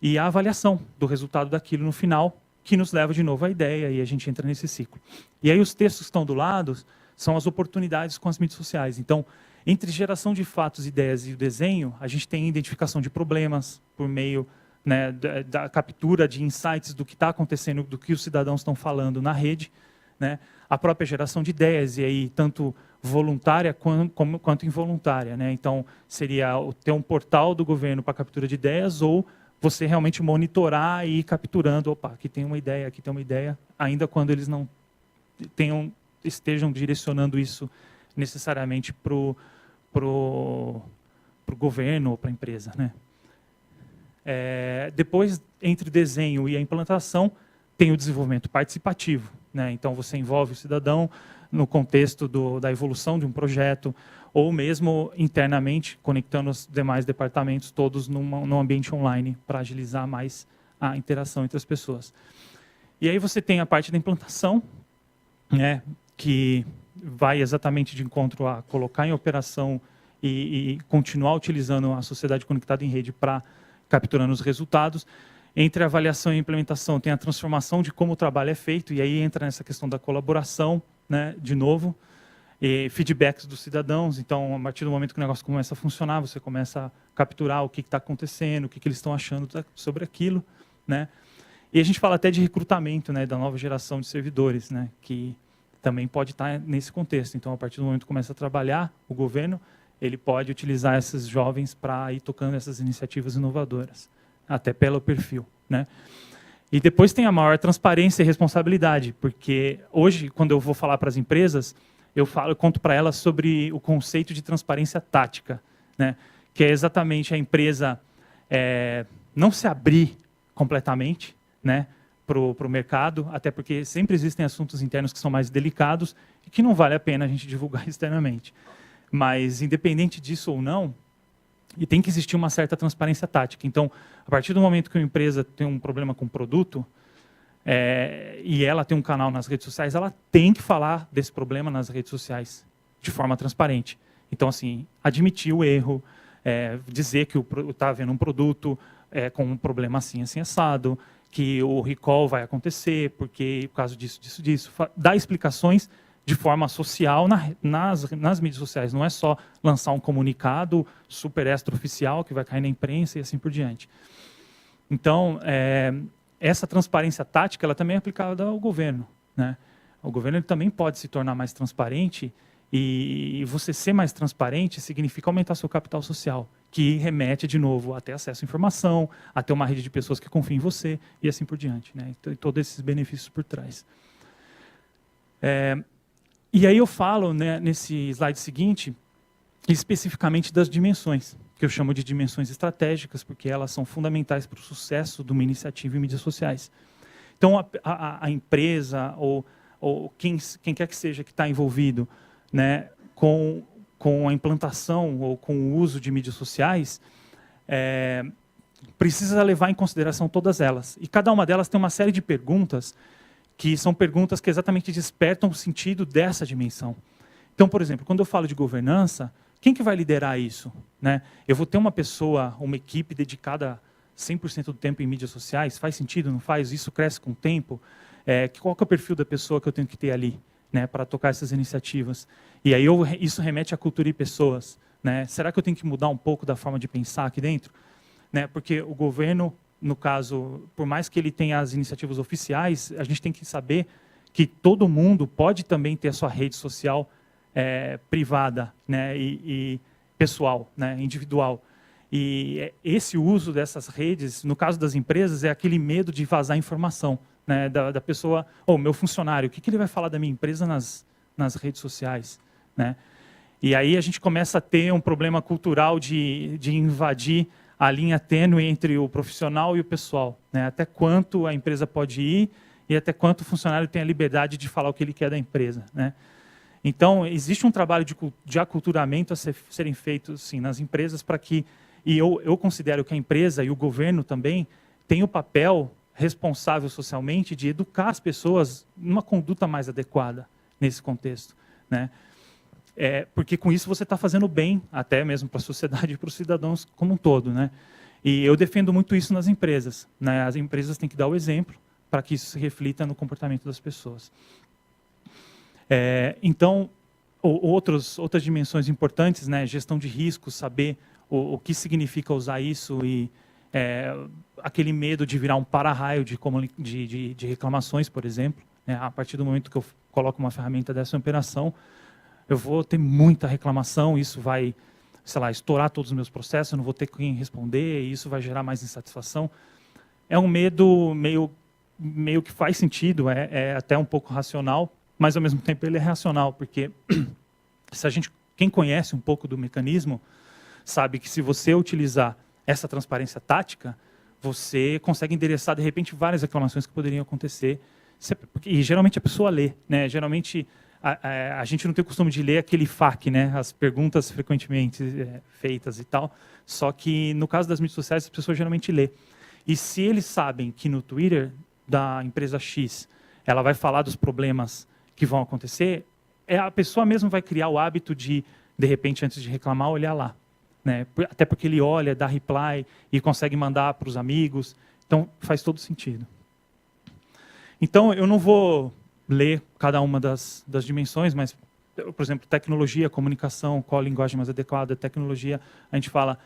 Speaker 2: e a avaliação do resultado daquilo no final, que nos leva de novo à ideia, e a gente entra nesse ciclo. E aí os textos que estão do lado são as oportunidades com as mídias sociais. Então, entre geração de fatos, ideias e o desenho, a gente tem identificação de problemas por meio, né, da captura de insights do que está acontecendo, do que os cidadãos estão falando na rede, né? A própria geração de ideias, e aí tanto voluntária quanto involuntária, né? Então, seria ter um portal do governo para captura de ideias, ou você realmente monitorar e ir capturando, opa, aqui tem uma ideia, ainda quando eles não estejam direcionando isso necessariamente para o governo ou para a empresa, né? Depois, entre o desenho e a implantação, tem o desenvolvimento participativo, né? Então, você envolve o cidadão no contexto da evolução de um projeto, ou mesmo internamente, conectando os demais departamentos todos num ambiente online, para agilizar mais a interação entre as pessoas. E aí você tem a parte da implantação, né, que vai exatamente de encontro a colocar em operação e continuar utilizando a sociedade conectada em rede para capturando os resultados. Entre a avaliação e a implementação, tem a transformação de como o trabalho é feito, e aí entra nessa questão da colaboração, né, de novo, e feedbacks dos cidadãos. Então, a partir do momento que o negócio começa a funcionar, você começa a capturar o que está acontecendo, o que eles estão achando sobre aquilo, né? E a gente fala até de recrutamento, né, da nova geração de servidores, né, que também pode estar nesse contexto. Então, a partir do momento que começa a trabalhar, o governo, ele pode utilizar esses jovens para ir tocando essas iniciativas inovadoras, até pelo perfil, né? E depois tem a maior transparência e responsabilidade, porque hoje, quando eu vou falar para as empresas, eu conto para elas sobre o conceito de transparência tática, né? Que é exatamente a empresa não se abrir completamente, né, para o mercado, até porque sempre existem assuntos internos que são mais delicados e que não vale a pena a gente divulgar externamente. Mas, independente disso ou não, e tem que existir uma certa transparência tática. Então, a partir do momento que uma empresa tem um problema com o produto, e ela tem um canal nas redes sociais, ela tem que falar desse problema nas redes sociais de forma transparente. Então, assim, admitir o erro, dizer que está havendo um produto com um problema assim, assim, assado, que o recall vai acontecer, porque por causa disso, dar explicações de forma social nas mídias sociais. Não é só lançar um comunicado super extraoficial que vai cair na imprensa e assim por diante. Então, essa transparência tática ela também é aplicada ao governo, né? O governo ele também pode se tornar mais transparente, e você ser mais transparente significa aumentar seu capital social, que remete, de novo, a ter acesso à informação, a ter uma rede de pessoas que confiem em você, e assim por diante, né? Então, todos esses benefícios por trás. E aí eu falo, né, nesse slide seguinte, especificamente das dimensões, que eu chamo de dimensões estratégicas, porque elas são fundamentais para o sucesso de uma iniciativa em mídias sociais. Então, a empresa ou quem quer que seja que está envolvido, né, com a implantação ou com o uso de mídias sociais, precisa levar em consideração todas elas. E cada uma delas tem uma série de perguntas que são perguntas que exatamente despertam o sentido dessa dimensão. Então, por exemplo, quando eu falo de governança, quem que vai liderar isso, né? Eu vou ter uma pessoa, uma equipe dedicada 100% do tempo em mídias sociais? Faz sentido, não faz? Isso cresce com o tempo? Qual que é o perfil da pessoa que eu tenho que ter ali, né, para tocar essas iniciativas? E aí isso remete à cultura e pessoas, né? Será que eu tenho que mudar um pouco da forma de pensar aqui dentro? Né? Porque o governo, no caso, por mais que ele tenha as iniciativas oficiais, a gente tem que saber que todo mundo pode também ter a sua rede social privada, né, e pessoal, né, individual. E esse uso dessas redes, no caso das empresas, é aquele medo de vazar informação, né, da pessoa, meu funcionário, o que ele vai falar da minha empresa nas redes sociais, né? E aí a gente começa a ter um problema cultural de invadir a linha tênue entre o profissional e o pessoal, né? Até quanto a empresa pode ir e até quanto o funcionário tem a liberdade de falar o que ele quer da empresa, né? Então, existe um trabalho de aculturamento a serem feitos, sim, nas empresas, para que, e eu considero que a empresa e o governo também têm o papel responsável socialmente de educar as pessoas numa conduta mais adequada nesse contexto, né? Porque com isso você está fazendo bem, até mesmo para a sociedade e para os cidadãos como um todo, né? E eu defendo muito isso nas empresas, né? As empresas têm que dar o exemplo para que isso se reflita no comportamento das pessoas. Então, outras dimensões importantes, né? Gestão de riscos, saber o que significa usar isso e aquele medo de virar um para-raio de reclamações, por exemplo, né? A partir do momento que eu coloco uma ferramenta dessa em operação, eu vou ter muita reclamação, isso vai, sei lá, estourar todos os meus processos, eu não vou ter quem responder, e isso vai gerar mais insatisfação. É um medo meio que faz sentido, é até um pouco racional, mas ao mesmo tempo ele é racional, porque quem conhece um pouco do mecanismo, sabe que se você utilizar essa transparência tática, você consegue endereçar, de repente, várias reclamações que poderiam acontecer. E geralmente a pessoa lê, né? Geralmente a gente não tem o costume de ler aquele FAQ, né? As perguntas frequentemente feitas e tal. Só que no caso das mídias sociais, as pessoas geralmente lê. E se eles sabem que no Twitter da empresa X, ela vai falar dos problemas que vão acontecer, a pessoa mesmo vai criar o hábito de repente, antes de reclamar, olhar lá, né? Até porque ele olha, dá reply e consegue mandar para os amigos. Então, faz todo sentido. Então, eu não vou ler cada uma das dimensões, mas, por exemplo, tecnologia, comunicação, qual a linguagem mais adequada, tecnologia, a gente fala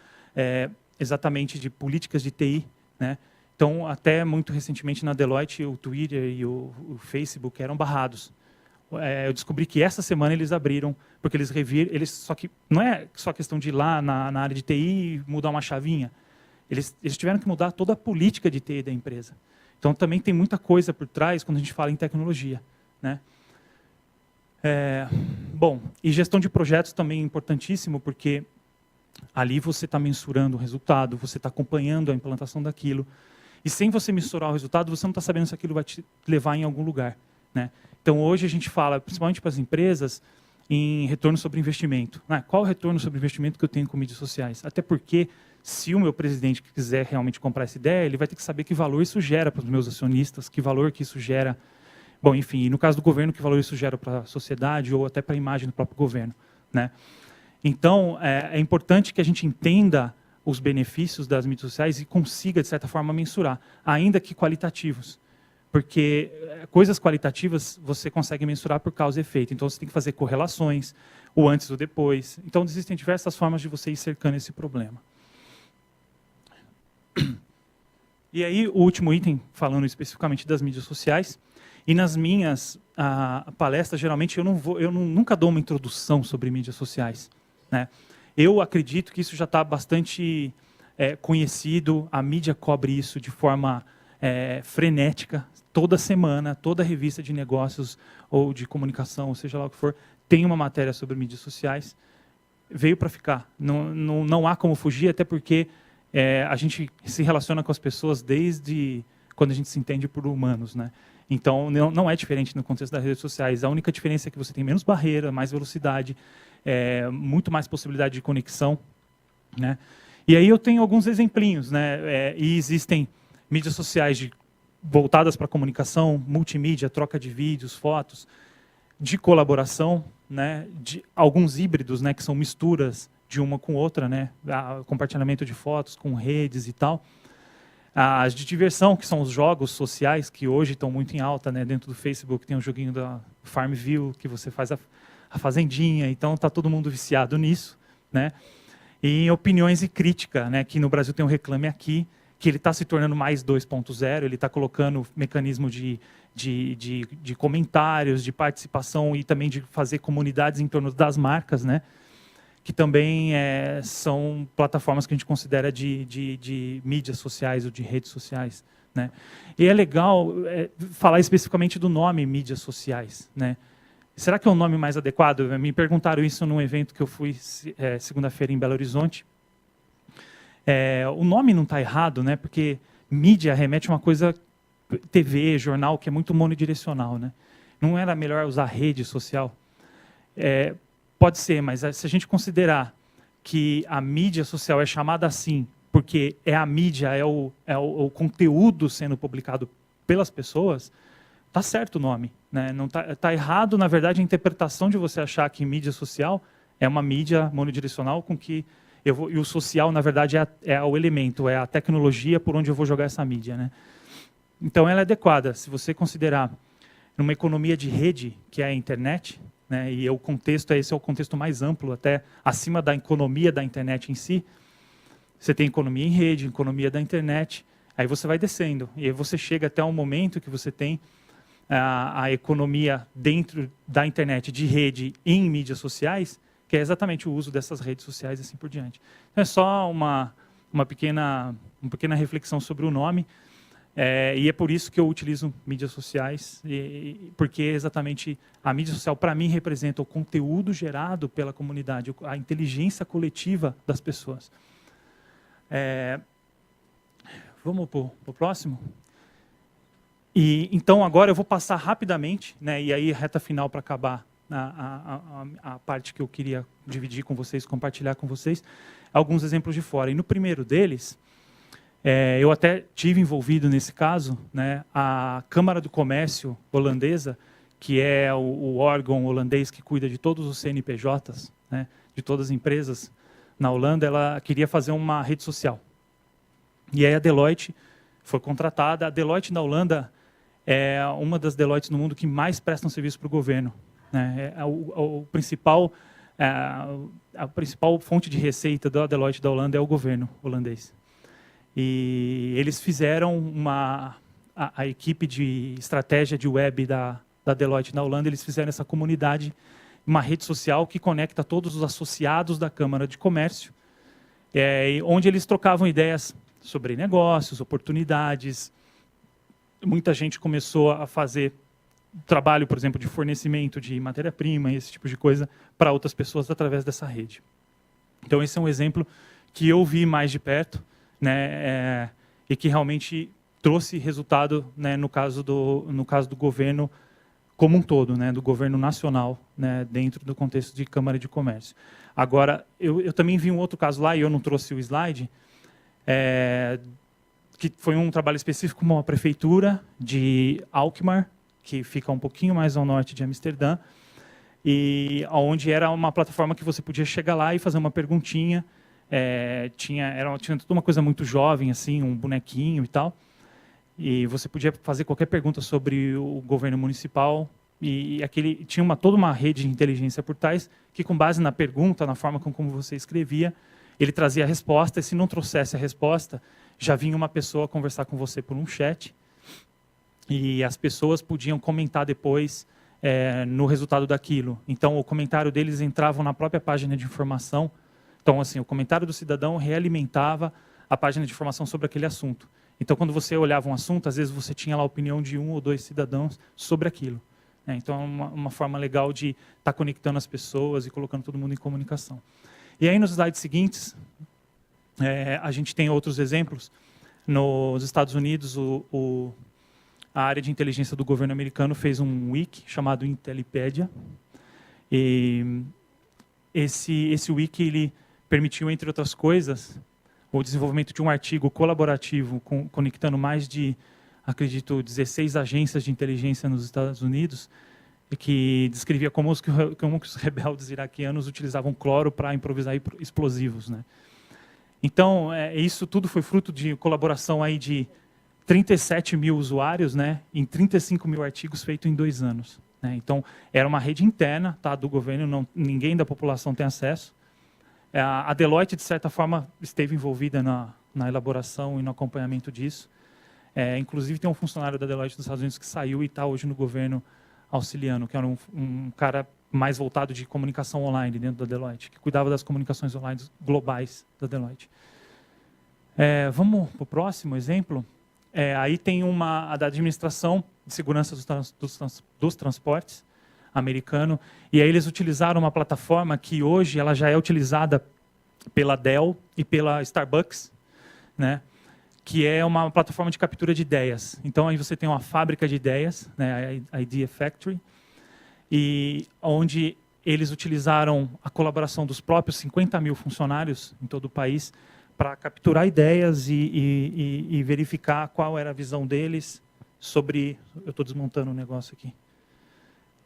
Speaker 2: exatamente de políticas de TI, né? Então, até muito recentemente na Deloitte, o Twitter e o Facebook eram barrados. Eu descobri que essa semana eles abriram, porque só que não é só questão de ir lá na área de TI e mudar uma chavinha. Eles tiveram que mudar toda a política de TI da empresa. Então, também tem muita coisa por trás quando a gente fala em tecnologia, né? Bom, e gestão de projetos também é importantíssimo, porque ali você está mensurando o resultado, você está acompanhando a implantação daquilo. E sem você mensurar o resultado, você não está sabendo se aquilo vai te levar em algum lugar, né? Então, hoje a gente fala, principalmente para as empresas, em retorno sobre investimento. Qual o retorno sobre investimento que eu tenho com mídias sociais? Até porque, se o meu presidente quiser realmente comprar essa ideia, ele vai ter que saber que valor isso gera para os meus acionistas, que valor que isso gera. Bom, enfim, e no caso do governo, que valor isso gera para a sociedade ou até para a imagem do próprio governo, né? Então, é importante que a gente entenda os benefícios das mídias sociais e consiga, de certa forma, mensurar, ainda que qualitativos. Porque coisas qualitativas você consegue mensurar por causa e efeito. Então, você tem que fazer correlações, o antes e o depois. Então, existem diversas formas de você ir cercando esse problema. E aí, o último item, falando especificamente das mídias sociais, e nas minhas palestras, geralmente, nunca dou uma introdução sobre mídias sociais, né? Eu acredito que isso já está bastante conhecido, a mídia cobre isso de forma frenética, toda semana, toda revista de negócios ou de comunicação, ou seja lá o que for, tem uma matéria sobre mídias sociais, veio para ficar. Não há como fugir, até porque a gente se relaciona com as pessoas desde quando a gente se entende por humanos, né? Então, não é diferente no contexto das redes sociais. A única diferença é que você tem menos barreira, mais velocidade, muito mais possibilidade de conexão, né? E aí eu tenho alguns exemplinhos, né? E existem mídias sociais voltadas para comunicação, multimídia, troca de vídeos, fotos, de colaboração, né? De alguns híbridos, né? Que são misturas de uma com outra, né? Compartilhamento de fotos com redes e tal. As de diversão, que são os jogos sociais, que hoje estão muito em alta, né? Dentro do Facebook tem um joguinho da Farmville, que você faz a fazendinha, então está todo mundo viciado nisso, né? E opiniões e crítica, né? Que no Brasil tem um Reclame Aqui, que ele está se tornando mais 2.0, ele está colocando mecanismo de comentários, de participação e também de fazer comunidades em torno das marcas, né? Que também são plataformas que a gente considera de mídias sociais ou de redes sociais, né? E é legal falar especificamente do nome mídias sociais, né? Será que é o nome mais adequado? Me perguntaram isso num evento que eu fui segunda-feira em Belo Horizonte. O nome não está errado, né? Porque mídia remete a uma coisa, TV, jornal, que é muito monodirecional, né? Não era melhor usar rede social? Pode ser, mas se a gente considerar que a mídia social é chamada assim porque é a mídia, é o conteúdo sendo publicado pelas pessoas, tá certo o nome, né? Não tá errado, na verdade, a interpretação de você achar que mídia social é uma mídia monodirecional com que e o social, na verdade, é o elemento, é a tecnologia por onde eu vou jogar essa mídia, né? Então, ela é adequada. Se você considerar numa economia de rede, que é a internet, né, e o contexto, esse é o contexto mais amplo, até acima da economia da internet em si. Você tem economia em rede, economia da internet, aí você vai descendo. E aí você chega até um momento que você tem a economia dentro da internet, de rede, em mídias sociais, que é exatamente o uso dessas redes sociais e assim por diante. Então, é só uma pequena reflexão sobre o nome. E é por isso que eu utilizo mídias sociais, porque exatamente a mídia social, para mim, representa o conteúdo gerado pela comunidade, a inteligência coletiva das pessoas. Vamos para o próximo? Então, agora eu vou passar rapidamente, né, e aí reta final para acabar a parte que eu queria dividir com vocês, compartilhar com vocês, alguns exemplos de fora. E no primeiro deles, eu até tive envolvido nesse caso, né, a Câmara do Comércio holandesa, que é o órgão holandês que cuida de todos os CNPJs, né, de todas as empresas na Holanda, ela queria fazer uma rede social. E aí a Deloitte foi contratada. A Deloitte na Holanda é uma das Deloittes no mundo que mais prestam serviço para o governo, né? A principal fonte de receita da Deloitte da Holanda é o governo holandês. E eles fizeram a equipe de estratégia de web da Deloitte na Holanda, eles fizeram essa comunidade, uma rede social que conecta todos os associados da Câmara de Comércio, onde eles trocavam ideias sobre negócios, oportunidades. Muita gente começou a fazer trabalho, por exemplo, de fornecimento de matéria-prima, esse tipo de coisa, para outras pessoas através dessa rede. Então, esse é um exemplo que eu vi mais de perto, né, e que realmente trouxe resultado, né, no caso do governo como um todo, né, do governo nacional, né, dentro do contexto de Câmara de Comércio. Agora, eu também vi um outro caso lá, e eu não trouxe o slide, que foi um trabalho específico com uma prefeitura de Alkmaar, que fica um pouquinho mais ao norte de Amsterdã, e onde era uma plataforma que você podia chegar lá e fazer uma perguntinha. Tinha toda uma coisa muito jovem, assim, um bonequinho e tal. E você podia fazer qualquer pergunta sobre o governo municipal. E tinha toda uma rede de inteligência por trás que, com base na pergunta, na forma como você escrevia, ele trazia a resposta, e se não trouxesse a resposta, já vinha uma pessoa conversar com você por um chat, e as pessoas podiam comentar depois no resultado daquilo. Então, o comentário deles entrava na própria página de informação. Então, assim, o comentário do cidadão realimentava a página de informação sobre aquele assunto. Então, quando você olhava um assunto, às vezes você tinha lá a opinião de 1 ou 2 cidadãos sobre aquilo. Então, é uma forma legal de estar conectando as pessoas e colocando todo mundo em comunicação. E aí, nos slides seguintes, a gente tem outros exemplos. Nos Estados Unidos, a área de inteligência do governo americano fez um wiki chamado Intellipedia. E esse wiki ele permitiu, entre outras coisas, o desenvolvimento de um artigo colaborativo conectando mais de, acredito, 16 agências de inteligência nos Estados Unidos, que descrevia como os rebeldes iraquianos utilizavam cloro para improvisar explosivos, né? Então, isso tudo foi fruto de colaboração aí de 37 mil usuários, né, em 35 mil artigos feitos em 2 anos. Né? Então, era uma rede interna, tá, do governo, ninguém da população tem acesso. A Deloitte, de certa forma, esteve envolvida na elaboração e no acompanhamento disso. Inclusive, tem um funcionário da Deloitte dos Estados Unidos que saiu e está hoje no governo auxiliando, que era um cara mais voltado de comunicação online dentro da Deloitte, que cuidava das comunicações online globais da Deloitte. Vamos para o próximo exemplo. Aí tem a da administração de segurança dos transportes americano, e aí eles utilizaram uma plataforma que hoje ela já é utilizada pela Dell e pela Starbucks, né, que é uma plataforma de captura de ideias. Então aí você tem uma fábrica de ideias, né, a Idea Factory, e onde eles utilizaram a colaboração dos próprios 50 mil funcionários em todo o país para capturar ideias e verificar qual era a visão deles sobre... Eu estou desmontando um negócio aqui.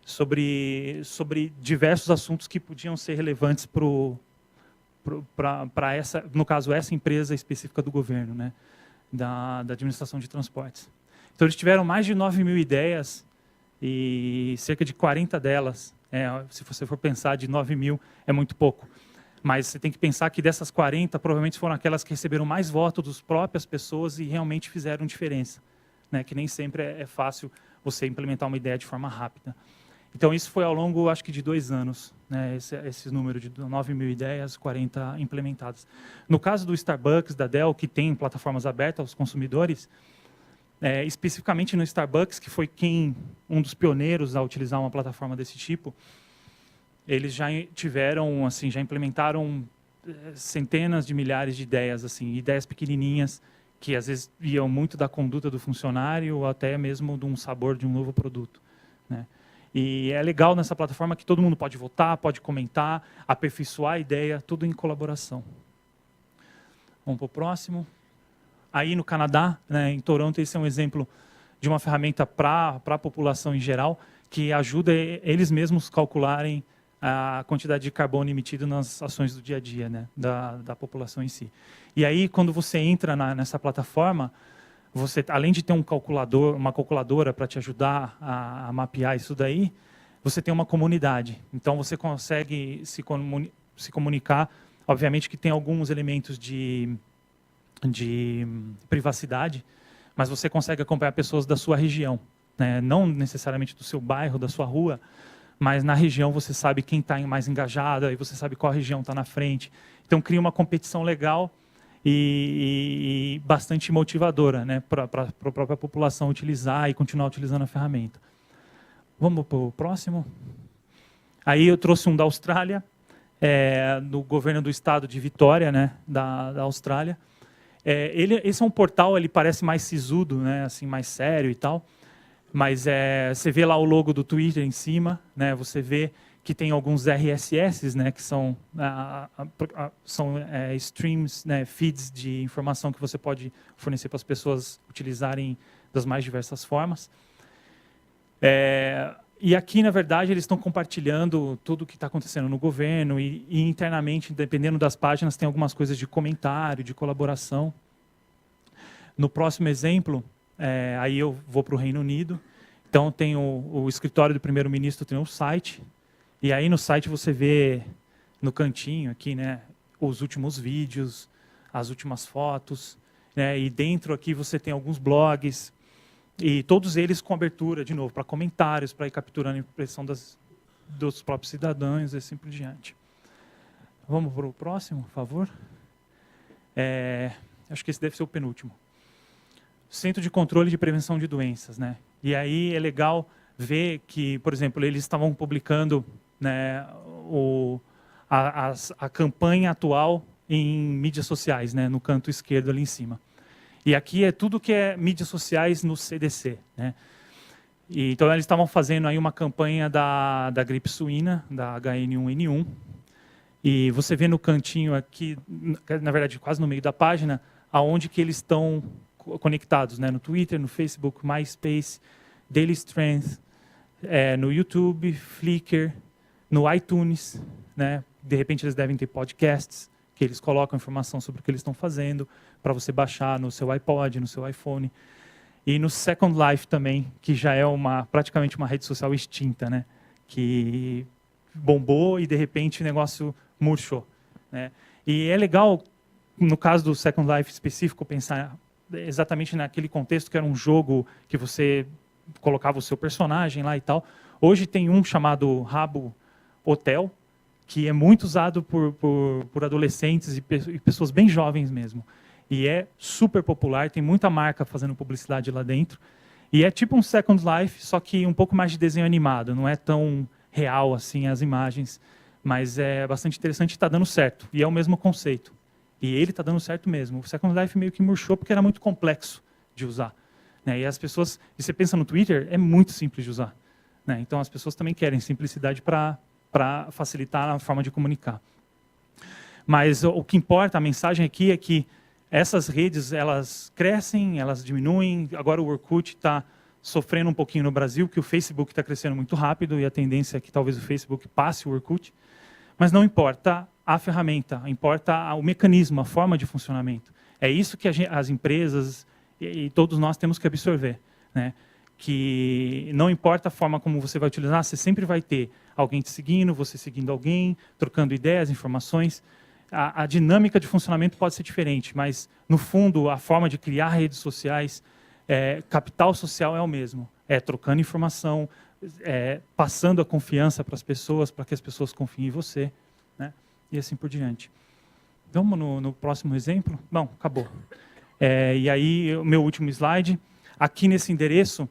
Speaker 2: Sobre diversos assuntos que podiam ser relevantes para essa, no caso, essa empresa específica do governo, né, da administração de transportes. Então, eles tiveram mais de 9 mil ideias e cerca de 40 delas, se você for pensar, de 9 mil é muito pouco. Mas você tem que pensar que dessas 40, provavelmente foram aquelas que receberam mais votos das próprias pessoas e realmente fizeram diferença. Né? Que nem sempre é fácil você implementar uma ideia de forma rápida. Então, isso foi ao longo, acho que, de 2 anos, né? Esse número de 9 mil ideias, 40 implementadas. No caso do Starbucks, da Dell, que tem plataformas abertas aos consumidores, especificamente no Starbucks, que foi um dos pioneiros a utilizar uma plataforma desse tipo, eles já tiveram, assim, já implementaram centenas de milhares de ideias, assim, ideias pequenininhas, que às vezes iam muito da conduta do funcionário ou até mesmo de um sabor de um novo produto. Né? E é legal nessa plataforma que todo mundo pode votar, pode comentar, aperfeiçoar a ideia, tudo em colaboração. Vamos para o próximo. Aí no Canadá, né, em Toronto, esse é um exemplo de uma ferramenta para a população em geral, que ajuda eles mesmos calcularem a quantidade de carbono emitido nas ações do dia a dia, né, da população em si. E aí, quando você entra nessa plataforma, você, além de ter uma calculadora para te ajudar a mapear isso daí, você tem uma comunidade. Então, você consegue se comunicar. Obviamente que tem alguns elementos de privacidade, mas você consegue acompanhar pessoas da sua região. Né? Não necessariamente do seu bairro, da sua rua, mas na região você sabe quem está mais engajado, aí você sabe qual região está na frente. Então, cria uma competição legal e bastante motivadora, né, para a própria população utilizar e continuar utilizando a ferramenta. Vamos para o próximo? Aí eu trouxe um da Austrália, do governo do estado de Vitória, né, da Austrália. Esse é um portal, ele parece mais sisudo, né, assim, mais sério e tal, mas você vê lá o logo do Twitter em cima, né, você vê que tem alguns RSS, né, que são streams, né, feeds de informação que você pode fornecer para as pessoas utilizarem das mais diversas formas. E aqui, na verdade, eles estão compartilhando tudo o que está acontecendo no governo e internamente, dependendo das páginas, tem algumas coisas de comentário, de colaboração. No próximo exemplo, aí eu vou para o Reino Unido. Então, tem o escritório do primeiro-ministro, tem um site. E aí no site você vê no cantinho aqui, né, os últimos vídeos, as últimas fotos, né? E dentro aqui você tem alguns blogs, e todos eles com abertura, de novo, para comentários, para ir capturando a impressão dos próprios cidadãos e assim por diante. Vamos para o próximo, por favor? Acho que esse deve ser o penúltimo. Centro de Controle de Prevenção de Doenças, né? E aí é legal ver que, por exemplo, eles estavam publicando, né, a campanha atual em mídias sociais, né, no canto esquerdo ali em cima. E aqui é tudo que é mídias sociais no CDC, né? E, então eles estavam fazendo aí uma campanha da gripe suína, da H1N1, e você vê no cantinho aqui, na verdade quase no meio da página, aonde que eles estão conectados, né? No Twitter, no Facebook, MySpace, Daily Strength, no YouTube, Flickr, no iTunes, né? De repente eles devem ter podcasts, que eles colocam informação sobre o que eles estão fazendo, para você baixar no seu iPod, no seu iPhone. E no Second Life também, que já é praticamente uma rede social extinta, né? Que bombou e de repente o negócio murchou, né? E é legal, no caso do Second Life específico, pensar exatamente naquele contexto que era um jogo que você colocava o seu personagem lá e tal. Hoje tem um chamado Rabo Hotel, que é muito usado por adolescentes e pessoas bem jovens mesmo. E é super popular, tem muita marca fazendo publicidade lá dentro. E é tipo um Second Life, só que um pouco mais de desenho animado, não é tão real assim as imagens, mas é bastante interessante e está dando certo. E é o mesmo conceito. E ele está dando certo mesmo. O Second Life meio que murchou porque era muito complexo de usar, né? E as pessoas, e você pensa no Twitter, é muito simples de usar, né? Então as pessoas também querem simplicidade para facilitar a forma de comunicar. Mas o que importa, a mensagem aqui é que essas redes, elas crescem, elas diminuem. Agora o Orkut está sofrendo um pouquinho no Brasil, que o Facebook está crescendo muito rápido e a tendência é que talvez o Facebook passe o Orkut. Mas não importa a ferramenta, importa o mecanismo, a forma de funcionamento. É isso que as empresas e todos nós temos que absorver, né? Que não importa a forma como você vai utilizar, você sempre vai ter alguém te seguindo, você seguindo alguém, trocando ideias, informações. A dinâmica de funcionamento pode ser diferente, mas, no fundo, a forma de criar redes sociais, capital social é o mesmo. É trocando informação, passando a confiança para as pessoas, para que as pessoas confiem em você, né? E assim por diante. Vamos no próximo exemplo? Bom, acabou. E aí, o meu último slide. Aqui nesse endereço,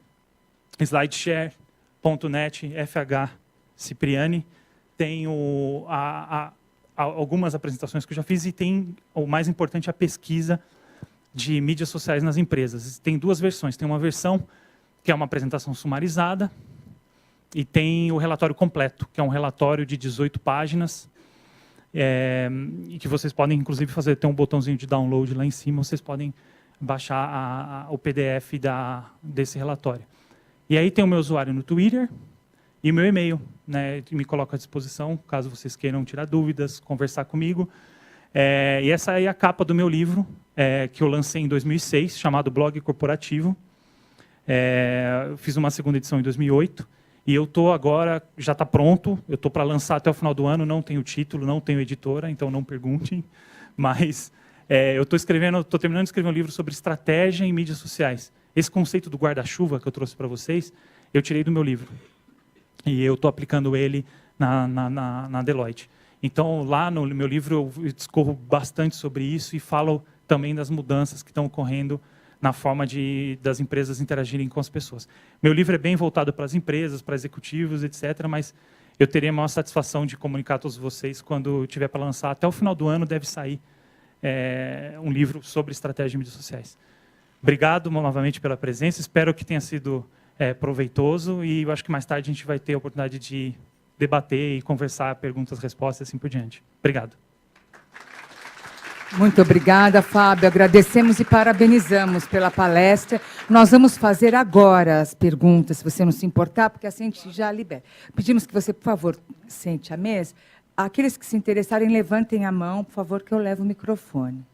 Speaker 2: slideshare.net, FH Cipriani, tem algumas apresentações que eu já fiz e tem, o mais importante, a pesquisa de mídias sociais nas empresas. Tem duas versões. Tem uma versão que é uma apresentação sumarizada e tem o relatório completo, que é um relatório de 18 páginas, e que vocês podem, inclusive, ter um botãozinho de download lá em cima, vocês podem baixar o PDF desse relatório. E aí tem o meu usuário no Twitter e o meu e-mail, né? Me coloco à disposição, caso vocês queiram tirar dúvidas, conversar comigo. E essa é a capa do meu livro, que eu lancei em 2006, chamado Blog Corporativo. Eu fiz uma segunda edição em 2008, e eu estou agora, já está pronto, eu estou para lançar até o final do ano, não tenho título, não tenho editora, então não perguntem, mas eu estou terminando de escrever um livro sobre estratégia em mídias sociais. Esse conceito do guarda-chuva que eu trouxe para vocês, eu tirei do meu livro. E eu estou aplicando ele na Deloitte. Então, lá no meu livro, eu discorro bastante sobre isso e falo também das mudanças que estão ocorrendo na forma das empresas interagirem com as pessoas. Meu livro é bem voltado para as empresas, para executivos, etc., mas eu teria a maior satisfação de comunicar a todos vocês quando tiver para lançar. Até o final do ano deve sair um livro sobre estratégia de mídias sociais. Obrigado novamente pela presença, espero que tenha sido proveitoso e eu acho que mais tarde a gente vai ter a oportunidade de debater e conversar, perguntas, respostas e assim por diante. Obrigado.
Speaker 1: Muito obrigada, Fábio. Agradecemos e parabenizamos pela palestra. Nós vamos fazer agora as perguntas, se você não se importar, porque assim a gente já libera. Pedimos que você, por favor, sente à mesa. Aqueles que se interessarem, levantem a mão, por favor, que eu levo o microfone.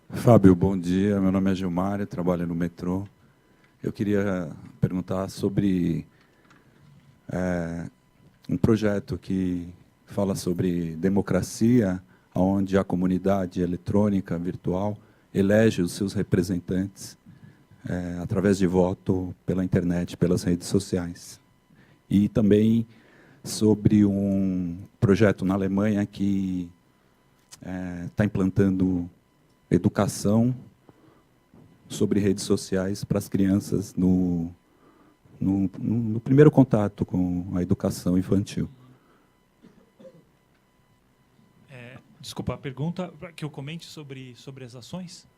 Speaker 3: Fábio, bom dia. Meu nome é Gilmar, eu trabalho no metrô. Eu queria perguntar sobre um projeto que fala sobre democracia, onde a comunidade eletrônica virtual elege os seus representantes através de voto pela internet, pelas redes sociais. E também sobre um projeto na Alemanha que está implantando educação sobre redes sociais para as crianças no primeiro contato com a educação infantil.
Speaker 2: Desculpa, a pergunta para que eu comente sobre as ações?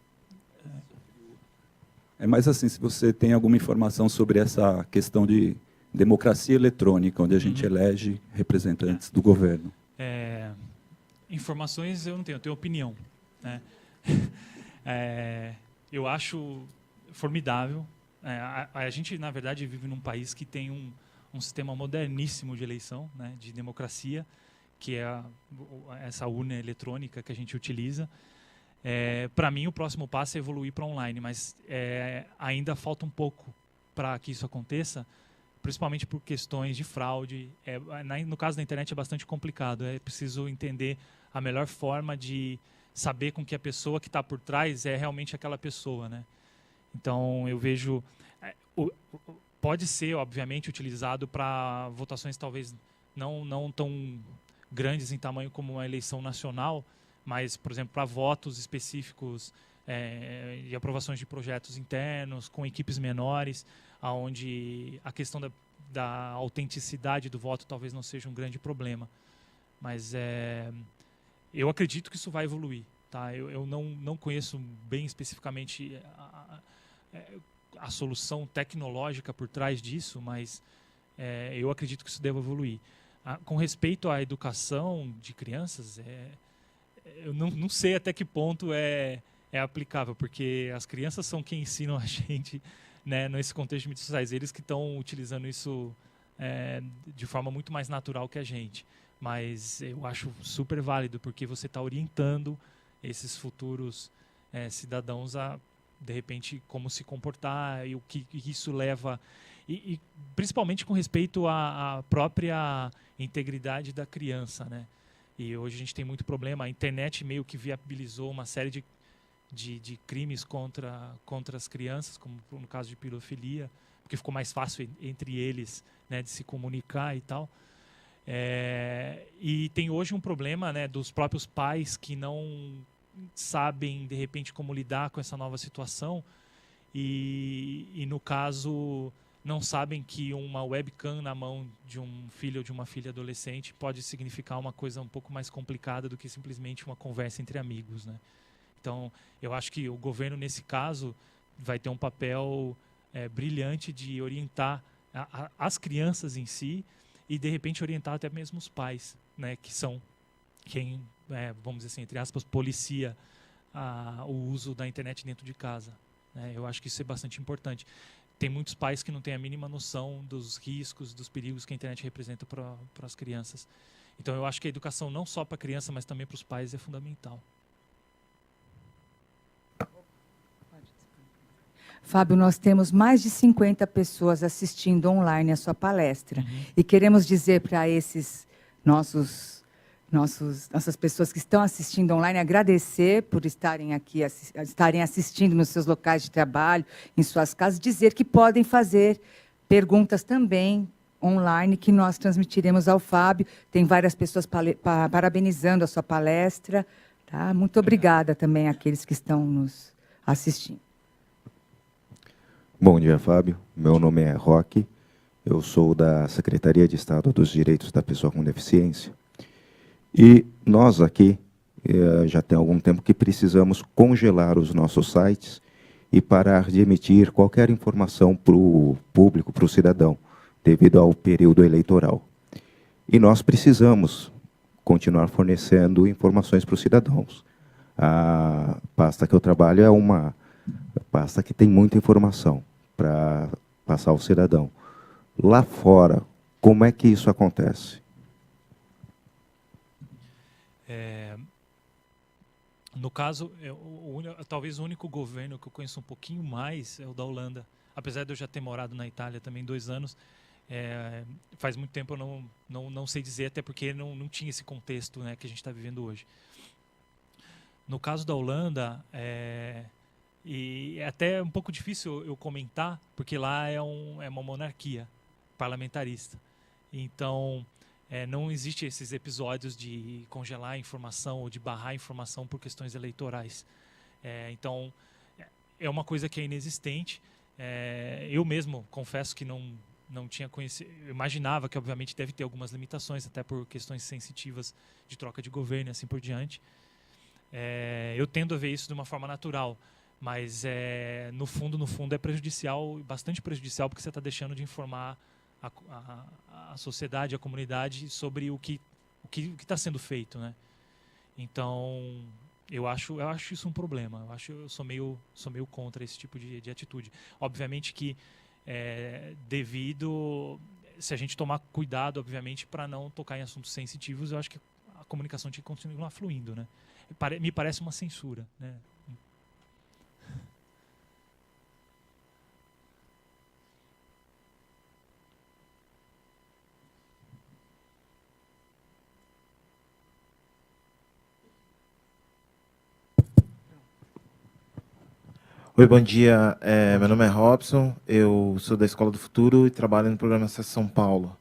Speaker 3: É mais assim, se você tem alguma informação sobre essa questão de democracia eletrônica, onde a gente elege representantes do governo.
Speaker 2: Informações eu não tenho, eu tenho opinião, né? Eu acho formidável. A gente, na verdade, vive num país que tem um sistema moderníssimo de eleição, né, de democracia, que é essa urna eletrônica que a gente utiliza. Para mim, o próximo passo é evoluir para online, mas ainda falta um pouco para que isso aconteça, principalmente por questões de fraude. No caso da internet é bastante complicado, é preciso entender a melhor forma de saber com que a pessoa que está por trás é realmente aquela pessoa, né? Então, eu vejo... pode ser, obviamente, utilizado para votações talvez não tão grandes em tamanho como uma eleição nacional, mas, por exemplo, para votos específicos e aprovações de projetos internos, com equipes menores, onde a questão da autenticidade do voto talvez não seja um grande problema. Mas eu acredito que isso vai evoluir. Tá? Eu não conheço bem especificamente a solução tecnológica por trás disso, mas eu acredito que isso deva evoluir. Com respeito à educação de crianças, eu não sei até que ponto é aplicável, porque as crianças são quem ensinam a gente, né, nesse contexto de mídias sociais. Eles que estão utilizando isso de forma muito mais natural que a gente. Mas eu acho super válido, porque você está orientando esses futuros cidadãos a, de repente, como se comportar e o que isso leva... E principalmente com respeito à própria integridade da criança, né? E hoje a gente tem muito problema. A internet meio que viabilizou uma série de crimes contra as crianças, como no caso de pedofilia, porque ficou mais fácil entre eles, né, de se comunicar e tal. E tem hoje um problema, né, dos próprios pais que não sabem, de repente, como lidar com essa nova situação e no caso, não sabem que uma webcam na mão de um filho ou de uma filha adolescente pode significar uma coisa um pouco mais complicada do que simplesmente uma conversa entre amigos, né? Então, eu acho que o governo, nesse caso, vai ter um papel brilhante de orientar as crianças em si e, de repente, orientar até mesmo os pais, né, que são quem, vamos dizer assim, entre aspas, policia o uso da internet dentro de casa. Eu acho que isso é bastante importante. Tem muitos pais que não têm a mínima noção dos riscos, dos perigos que a internet representa para as crianças. Então, eu acho que a educação não só para a criança, mas também para os pais é fundamental.
Speaker 1: Fábio, nós temos mais de 50 pessoas assistindo online a sua palestra. E queremos dizer para esses nossas pessoas que estão assistindo online, agradecer por estarem aqui, estarem assistindo nos seus locais de trabalho, em suas casas, dizer que podem fazer perguntas também online, que nós transmitiremos ao Fábio. Tem várias pessoas parabenizando a sua palestra. Tá? Muito obrigada também àqueles que estão nos assistindo.
Speaker 4: Bom dia, Fábio. Meu nome é Roque. Eu sou da Secretaria de Estado dos Direitos da Pessoa com Deficiência. E nós aqui, já tem algum tempo que precisamos congelar os nossos sites e parar de emitir qualquer informação para o público, para o cidadão, devido ao período eleitoral. E nós precisamos continuar fornecendo informações para os cidadãos. A pasta que eu trabalho é uma pasta que tem muita informação para passar ao cidadão. Lá fora, como é que isso acontece?
Speaker 2: No caso, talvez o único governo que eu conheço um pouquinho mais é o da Holanda, apesar de eu já ter morado na Itália também 2 anos, faz muito tempo eu não sei dizer, até porque não tinha esse contexto, né, que a gente está vivendo hoje. No caso da Holanda, e é até um pouco difícil eu comentar, porque lá é uma monarquia parlamentarista. Então, não existe esses episódios de congelar a informação ou de barrar a informação por questões eleitorais. Então, é uma coisa que é inexistente. Eu mesmo confesso que não tinha conhecido. Eu imaginava que, obviamente, deve ter algumas limitações, até por questões sensitivas de troca de governo e assim por diante. Eu tendo a ver isso de uma forma natural, mas no fundo é prejudicial, bastante prejudicial, porque você está deixando de informar a sociedade, a comunidade sobre o que está sendo feito, né? Então, eu acho isso um problema. Eu sou meio contra esse tipo de atitude. Obviamente que se a gente tomar cuidado, obviamente, para não tocar em assuntos sensitivos, eu acho que a comunicação tinha que continuar fluindo, né? Me parece uma censura, né?
Speaker 5: Oi, bom dia. Meu nome é Robson, eu sou da Escola do Futuro e trabalho no programa Acesso São Paulo.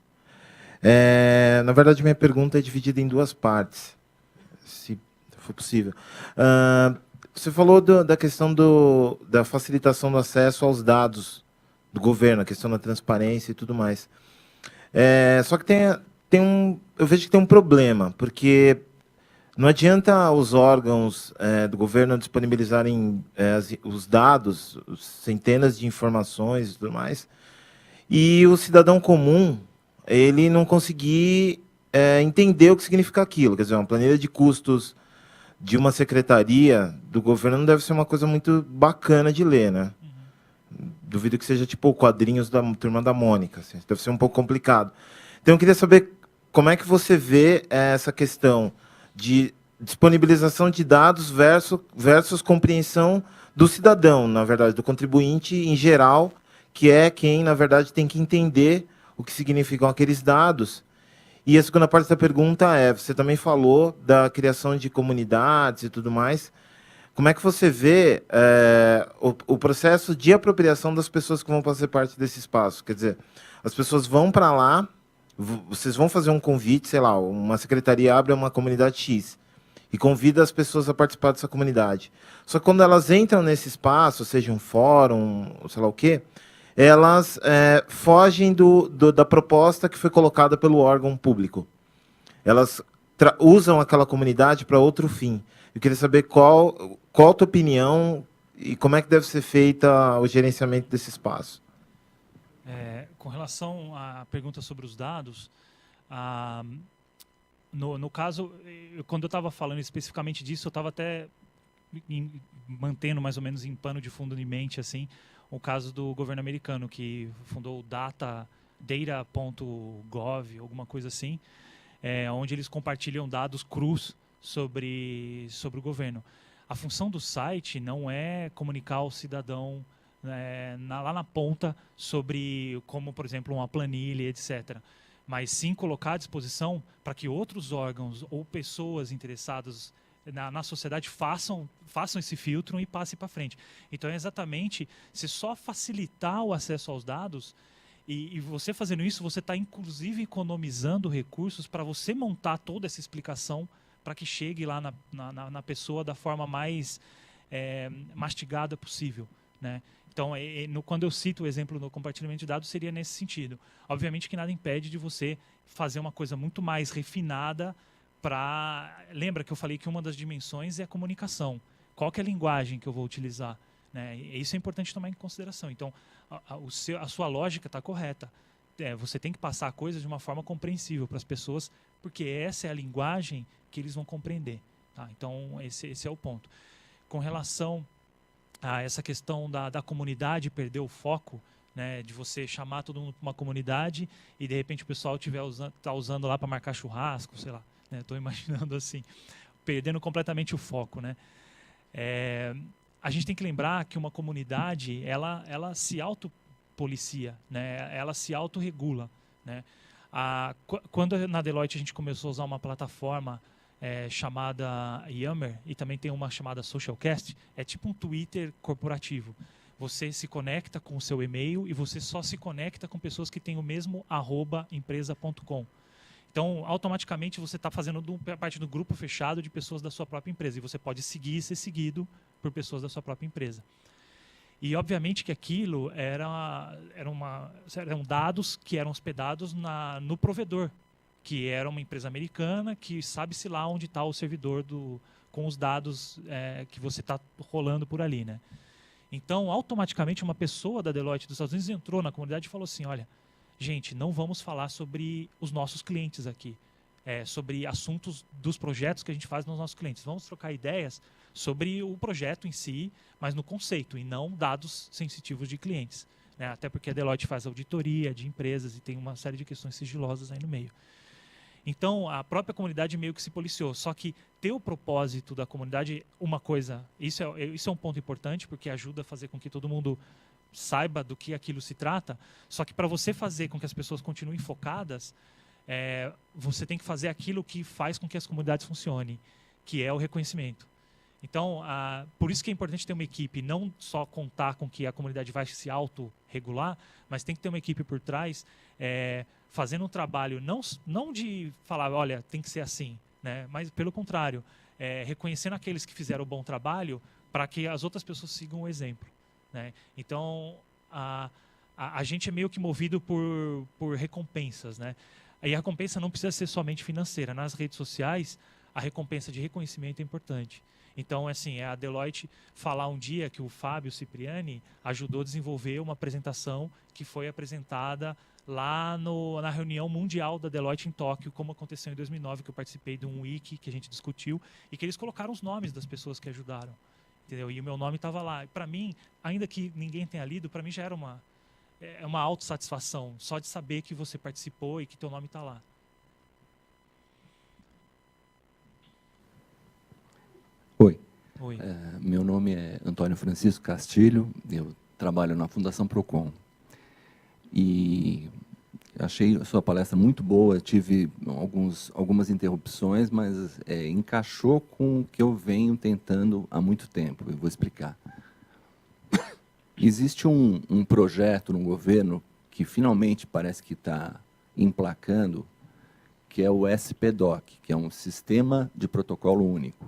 Speaker 5: Na verdade, minha pergunta é dividida em 2 partes, se for possível. Você falou da questão da facilitação do acesso aos dados do governo, a questão da transparência e tudo mais. Só que eu vejo que tem um problema, porque não adianta os órgãos do governo disponibilizarem os dados, centenas de informações e tudo mais, e o cidadão comum ele não conseguir entender o que significa aquilo. Quer dizer, uma planilha de custos de uma secretaria do governo não deve ser uma coisa muito bacana de ler, né? Duvido que seja tipo quadrinhos da Turma da Mônica. Assim. Deve ser um pouco complicado. Então, eu queria saber como é que você vê essa questão de disponibilização de dados versus compreensão do cidadão, na verdade, do contribuinte em geral, que é quem, na verdade, tem que entender o que significam aqueles dados. E a segunda parte da pergunta você também falou da criação de comunidades e tudo mais. Como é que você vê o processo de apropriação das pessoas que vão fazer parte desse espaço? Quer dizer, as pessoas vão para lá, vocês vão fazer um convite, sei lá, uma secretaria abre uma comunidade X e convida as pessoas a participar dessa comunidade. Só que quando elas entram nesse espaço, seja um fórum, sei lá o quê, elas fogem da proposta que foi colocada pelo órgão público. Elas usam aquela comunidade para outro fim. Eu queria saber qual a tua opinião e como é que deve ser feita o gerenciamento desse espaço.
Speaker 2: Com relação à pergunta sobre os dados, no caso, quando eu estava falando especificamente disso, eu estava até mantendo mais ou menos em pano de fundo de mente assim, o caso do governo americano, que fundou o data.gov, alguma coisa assim, onde eles compartilham dados crus sobre o governo. A função do site não é comunicar ao cidadão lá na ponta sobre como, por exemplo, uma planilha, etc., mas sim colocar à disposição para que outros órgãos ou pessoas interessadas na sociedade façam esse filtro e passem para frente. Então, é exatamente, se só facilitar o acesso aos dados, e você fazendo isso, você está, inclusive, economizando recursos para você montar toda essa explicação para que chegue lá na pessoa da forma mais mastigada possível, né? Então, quando eu cito o exemplo do compartilhamento de dados, seria nesse sentido. Obviamente que nada impede de você fazer uma coisa muito mais refinada Lembra que eu falei que uma das dimensões é a comunicação. Qual que é a linguagem que eu vou utilizar? Né? E isso é importante tomar em consideração. Então, a sua lógica está correta. Você tem que passar a coisa de uma forma compreensível para as pessoas, porque essa é a linguagem que eles vão compreender. Tá? Então, esse é o ponto. Com relação a essa questão da comunidade perder o foco, né, de você chamar todo mundo para uma comunidade e, de repente, o pessoal está usando lá para marcar churrasco, sei lá. Estou imaginando assim, perdendo completamente o foco, né? A gente tem que lembrar que uma comunidade, ela se policia, né? Ela se autorregula, né? Quando na Deloitte a gente começou a usar uma plataforma chamada Yammer, e também tem uma chamada Socialcast, é tipo um Twitter corporativo. Você se conecta com o seu e-mail e você só se conecta com pessoas que têm o mesmo @empresa.com. Então, automaticamente, você está fazendo parte do grupo fechado de pessoas da sua própria empresa. E você pode seguir e ser seguido por pessoas da sua própria empresa. E, obviamente, que aquilo eram dados que eram hospedados no provedor, que era uma empresa americana, que sabe-se lá onde está o servidor com os dados que você está rolando por ali, né? Então, automaticamente, uma pessoa da Deloitte dos Estados Unidos entrou na comunidade e falou assim, olha, gente, não vamos falar sobre os nossos clientes aqui, sobre assuntos dos projetos que a gente faz nos nossos clientes. Vamos trocar ideias sobre o projeto em si, mas no conceito, e não dados sensitivos de clientes, né? Até porque a Deloitte faz auditoria de empresas e tem uma série de questões sigilosas aí no meio. Então, a própria comunidade meio que se policiou. Só que ter o propósito da comunidade, uma coisa, isso é um ponto importante, porque ajuda a fazer com que todo mundo saiba do que aquilo se trata. Só que para você fazer com que as pessoas continuem focadas, você tem que fazer aquilo que faz com que as comunidades funcionem, que é o reconhecimento. Então, por isso que é importante ter uma equipe, não só contar com que a comunidade vai se autorregular, mas tem que ter uma equipe por trás, fazendo um trabalho, não de falar, olha, tem que ser assim, né? Mas pelo contrário, reconhecendo aqueles que fizeram o bom trabalho para que as outras pessoas sigam o exemplo, né? Então, a gente é meio que movido por recompensas, né? E a recompensa não precisa ser somente financeira. Nas redes sociais, a recompensa de reconhecimento é importante. Então, assim, a Deloitte falar um dia que o Fábio Cipriani ajudou a desenvolver uma apresentação que foi apresentada lá na reunião mundial da Deloitte em Tóquio, como aconteceu em 2009, que eu participei de um wiki que a gente discutiu, e que eles colocaram os nomes das pessoas que ajudaram, entendeu? E o meu nome estava lá. Para mim, ainda que ninguém tenha lido, para mim já era uma autossatisfação, só de saber que você participou e que teu nome está lá.
Speaker 6: Oi.
Speaker 2: Oi.
Speaker 6: Meu nome é Antônio Francisco Castilho, eu trabalho na Fundação Procon. E achei a sua palestra muito boa, tive algumas interrupções, mas encaixou com o que eu venho tentando há muito tempo, eu vou explicar. Existe um projeto no governo que finalmente parece que está emplacando, que é o SPDoc, que é um Sistema de Protocolo Único.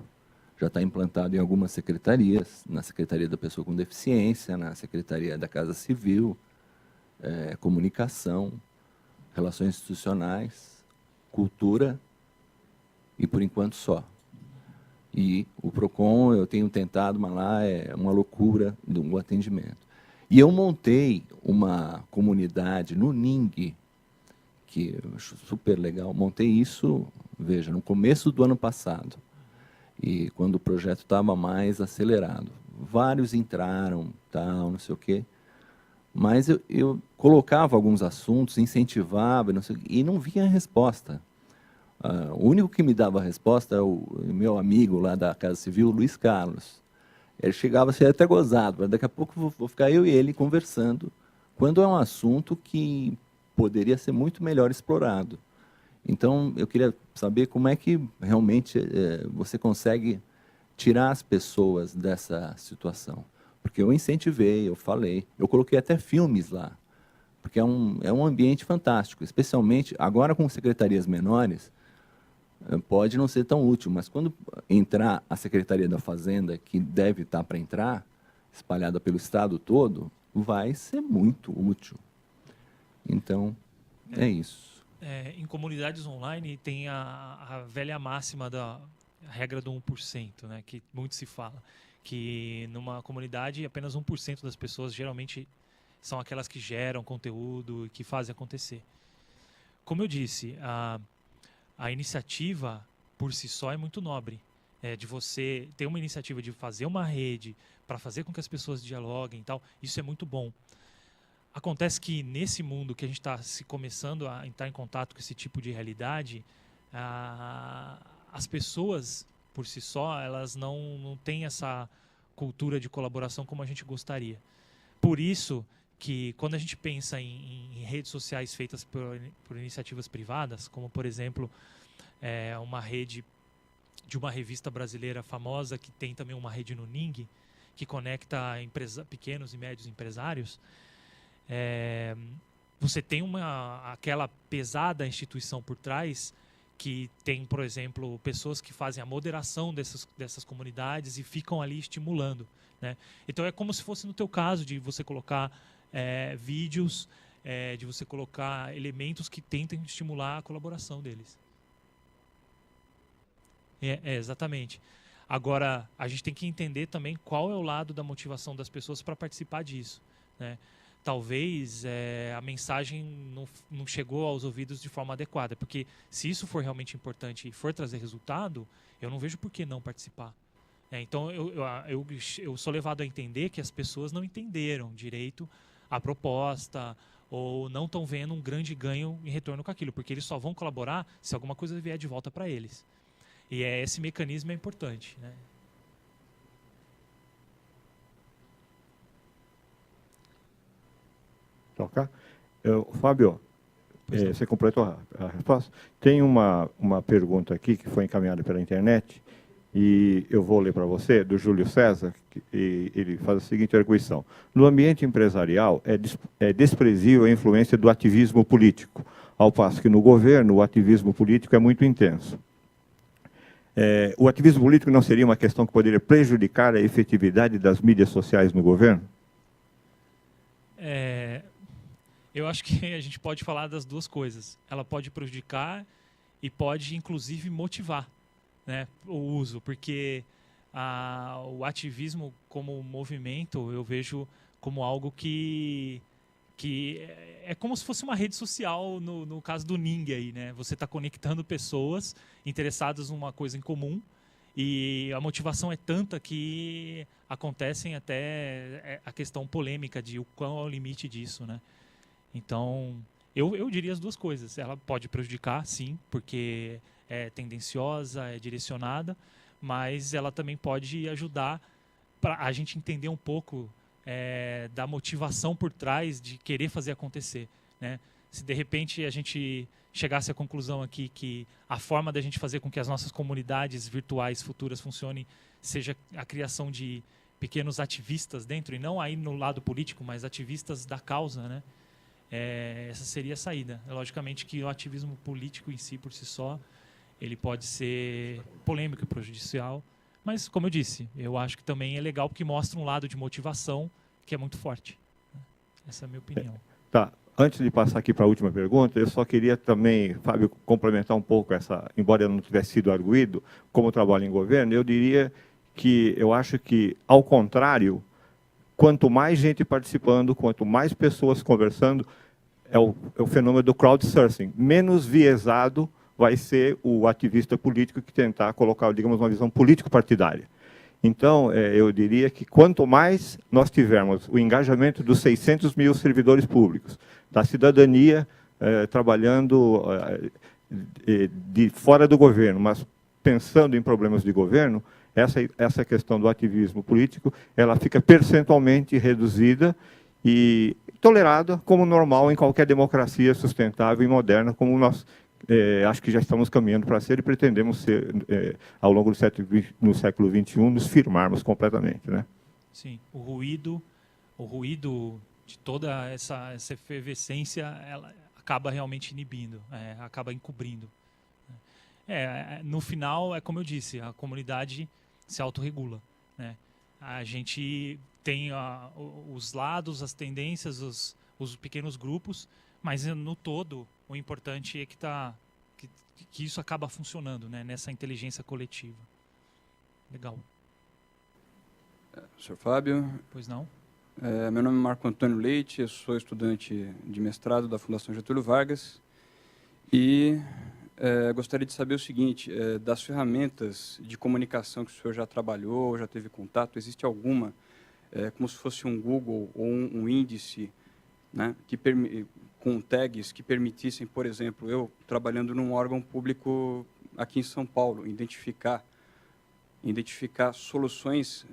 Speaker 6: Já está implantado em algumas secretarias, na Secretaria da Pessoa com Deficiência, na Secretaria da Casa Civil, Comunicação, Relações Institucionais, Cultura e, por enquanto, só. E o PROCON, eu tenho tentado, mas lá é uma loucura do atendimento. E eu montei uma comunidade no Ning, que eu acho super legal. Montei isso, veja, no começo do ano passado, e quando o projeto estava mais acelerado. Vários entraram, tal, não sei o quê, mas eu colocava alguns assuntos, incentivava, não sei, e não vinha resposta. O único que me dava a resposta é o meu amigo lá da Casa Civil, Luiz Carlos. Ele chegava a ser até gozado, mas daqui a pouco vou ficar eu e ele conversando, quando é um assunto que poderia ser muito melhor explorado. Então, eu queria saber como é que realmente você consegue tirar as pessoas dessa situação. Porque eu incentivei, eu falei, eu coloquei até filmes lá, porque é um ambiente fantástico, especialmente agora com secretarias menores, pode não ser tão útil, mas quando entrar a Secretaria da Fazenda, que deve estar para entrar, espalhada pelo Estado todo, vai ser muito útil. Então, é isso.
Speaker 2: Em comunidades online tem a velha máxima da regra do 1%, né, que muito se fala, que numa comunidade apenas 1% das pessoas geralmente são aquelas que geram conteúdo e que fazem acontecer. Como eu disse, a iniciativa por si só é muito nobre. De você ter uma iniciativa de fazer uma rede para fazer com que as pessoas dialoguem e tal, isso é muito bom. Acontece que nesse mundo que a gente está começando a entrar em contato com esse tipo de realidade, as pessoas, por si só, elas não têm essa cultura de colaboração como a gente gostaria. Por isso que quando a gente pensa em redes sociais feitas por iniciativas privadas, como, por exemplo, uma rede de uma revista brasileira famosa que tem também uma rede no Ning, que conecta pequenos e médios empresários, você tem aquela pesada instituição por trás que tem, por exemplo, pessoas que fazem a moderação dessas comunidades e ficam ali estimulando, né? Então é como se fosse no teu caso de você colocar vídeos, de você colocar elementos que tentem estimular a colaboração deles. Exatamente. Agora, a gente tem que entender também qual é o lado da motivação das pessoas para participar disso, né? Talvez a mensagem não chegou aos ouvidos de forma adequada, porque se isso for realmente importante e for trazer resultado, eu não vejo por que não participar. Então, eu sou levado a entender que as pessoas não entenderam direito a proposta ou não estão vendo um grande ganho em retorno com aquilo, porque eles só vão colaborar se alguma coisa vier de volta para eles. E esse mecanismo é importante, né?
Speaker 7: Tocar? Fábio, você completou a resposta? Tem uma pergunta aqui que foi encaminhada pela internet e eu vou ler para você, do Júlio César, e ele faz a seguinte arguição. No ambiente empresarial, é desprezível a influência do ativismo político, ao passo que no governo o ativismo político é muito intenso. O ativismo político não seria uma questão que poderia prejudicar a efetividade das mídias sociais no governo?
Speaker 2: Eu acho que a gente pode falar das duas coisas. Ela pode prejudicar e pode, inclusive, motivar, né, o uso, porque o ativismo como movimento eu vejo como algo que é como se fosse uma rede social, no caso do Ning aí, né? Você está conectando pessoas interessadas numa coisa em comum e a motivação é tanta que acontecem até a questão polêmica de qual é o limite disso, né? Então, eu diria as duas coisas. Ela pode prejudicar, sim, porque é tendenciosa, é direcionada, mas ela também pode ajudar para a gente entender um pouco da motivação por trás de querer fazer acontecer, né? Se de repente a gente chegasse à conclusão aqui que a forma da gente fazer com que as nossas comunidades virtuais futuras funcionem seja a criação de pequenos ativistas dentro, e não aí no lado político, mas ativistas da causa, né? Essa seria a saída. Logicamente que o ativismo político em si, por si só, ele pode ser polêmico e prejudicial, mas, como eu disse, eu acho que também é legal porque mostra um lado de motivação que é muito forte. Essa é a minha opinião.
Speaker 7: Tá. Antes de passar aqui para a última pergunta, eu só queria também, Fábio, complementar um pouco essa, embora eu não tivesse sido arguido, como eu trabalho em governo, eu diria que eu acho que, ao contrário, quanto mais gente participando, quanto mais pessoas conversando, é o fenômeno do crowdsourcing. Menos viesado vai ser o ativista político que tentar colocar, digamos, uma visão político-partidária. Então, eu diria que quanto mais nós tivermos o engajamento dos 600 mil servidores públicos, da cidadania trabalhando de fora do governo, mas pensando em problemas de governo, essa questão do ativismo político, ela fica percentualmente reduzida e tolerada como normal em qualquer democracia sustentável e moderna, como nós acho que já estamos caminhando para ser e pretendemos ser, ao longo do século XXI, nos firmarmos completamente, né?
Speaker 2: Sim, o ruído de toda essa efervescência, ela acaba realmente inibindo, acaba encobrindo. No final, é como eu disse, a comunidade se autorregula, né? A gente tem os lados, as tendências, os pequenos grupos, mas no todo o importante é que isso acaba funcionando, né, nessa inteligência coletiva. Legal.
Speaker 8: Sr. Fábio.
Speaker 2: Pois não?
Speaker 8: Meu nome é Marco Antônio Leite, eu sou estudante de mestrado da Fundação Getúlio Vargas e gostaria de saber o seguinte, das ferramentas de comunicação que o senhor já trabalhou, já teve contato, existe alguma, como se fosse um Google ou um índice, né, com tags que permitissem, por exemplo, eu trabalhando num órgão público aqui em São Paulo, identificar soluções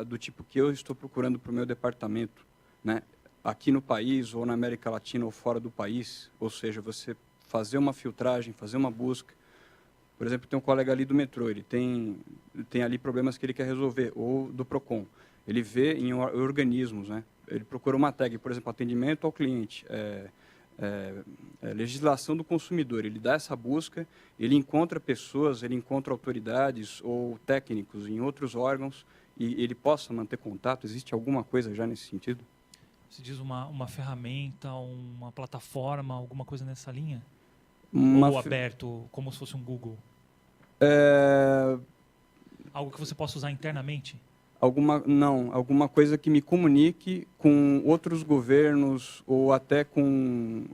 Speaker 8: do tipo que eu estou procurando para o meu departamento, né? aqui no país, ou na América Latina, ou fora do país, ou seja, você fazer uma filtragem, fazer uma busca. Por exemplo, tem um colega ali do metrô, ele tem ali problemas que ele quer resolver, ou do PROCON. Ele vê em organismos, né? Ele procura uma tag, por exemplo, atendimento ao cliente, legislação do consumidor. Ele dá essa busca, ele encontra pessoas, ele encontra autoridades ou técnicos em outros órgãos e ele possa manter contato. Existe alguma coisa já nesse sentido?
Speaker 2: Você diz uma ferramenta, uma plataforma, alguma coisa nessa linha? Ou aberto, como se fosse um Google? Algo que você possa usar internamente?
Speaker 8: Alguma coisa que me comunique com outros governos ou até com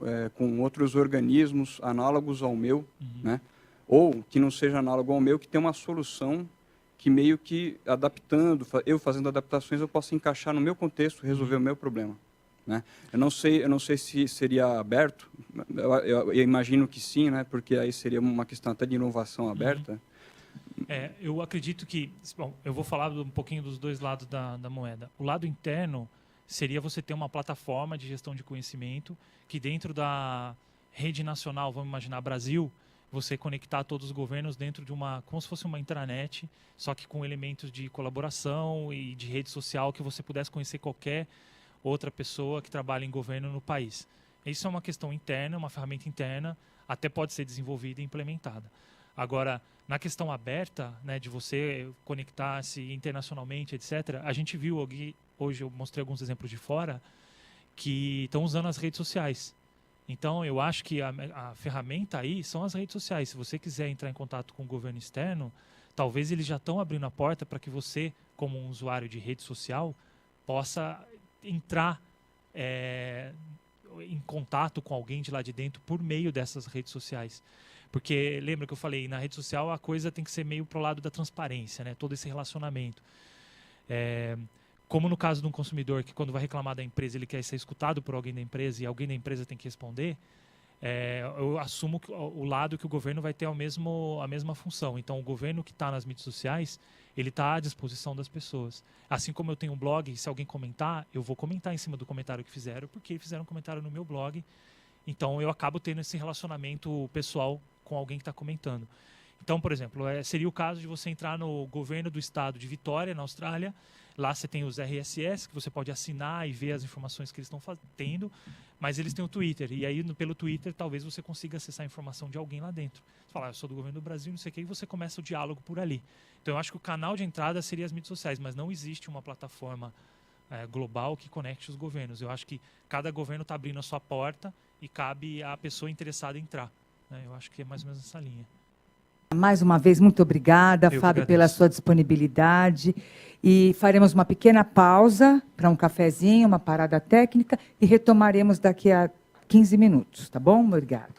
Speaker 8: outros organismos análogos ao meu, né? Ou que não seja análogo ao meu, que tem uma solução que meio que adaptando, eu fazendo adaptações, eu posso encaixar no meu contexto, resolver o meu problema, né? Eu não sei se seria aberto, eu imagino que sim, né? Porque aí seria uma questão até de inovação aberta.
Speaker 2: Eu acredito que... Bom, eu vou falar um pouquinho dos dois lados da moeda. O lado interno seria você ter uma plataforma de gestão de conhecimento que dentro da rede nacional, vamos imaginar Brasil, você conectar todos os governos dentro de como se fosse uma intranet, só que com elementos de colaboração e de rede social que você pudesse conhecer qualquer outra pessoa que trabalha em governo no país. Isso é uma questão interna, uma ferramenta interna, até pode ser desenvolvida e implementada. Agora, na questão aberta, né, de você conectar-se internacionalmente, etc., a gente viu hoje eu mostrei alguns exemplos de fora, que estão usando as redes sociais. Então, eu acho que a ferramenta aí são as redes sociais. Se você quiser entrar em contato com o governo externo, talvez eles já estão abrindo a porta para que você, como um usuário de rede social, possa entrar em contato com alguém de lá de dentro por meio dessas redes sociais. Porque, lembra que eu falei, na rede social a coisa tem que ser meio pro lado da transparência, né? Todo esse relacionamento. Como no caso de um consumidor que quando vai reclamar da empresa, ele quer ser escutado por alguém da empresa e alguém da empresa tem que responder, eu assumo que o lado que o governo vai ter a mesma função. Então, o governo que está nas mídias sociais, ele está à disposição das pessoas. Assim como eu tenho um blog, se alguém comentar, eu vou comentar em cima do comentário que fizeram, porque fizeram um comentário no meu blog. Então, eu acabo tendo esse relacionamento pessoal com alguém que está comentando. Então, por exemplo, seria o caso de você entrar no governo do estado de Vitória, na Austrália. Lá você tem os RSS, que você pode assinar e ver as informações que eles estão tendo, mas eles têm o Twitter. E aí, pelo Twitter, talvez você consiga acessar a informação de alguém lá dentro. Você fala, eu sou do governo do Brasil, não sei o que, e você começa o diálogo por ali. Então, eu acho que o canal de entrada seria as mídias sociais, mas não existe uma plataforma global que conecte os governos. Eu acho que cada governo está abrindo a sua porta e cabe à pessoa interessada em entrar. Eu acho que é mais ou menos essa linha.
Speaker 1: Mais uma vez, muito obrigada, Fábio, pela sua disponibilidade. E faremos uma pequena pausa para um cafezinho, uma parada técnica, e retomaremos daqui a 15 minutos, tá bom? Obrigada.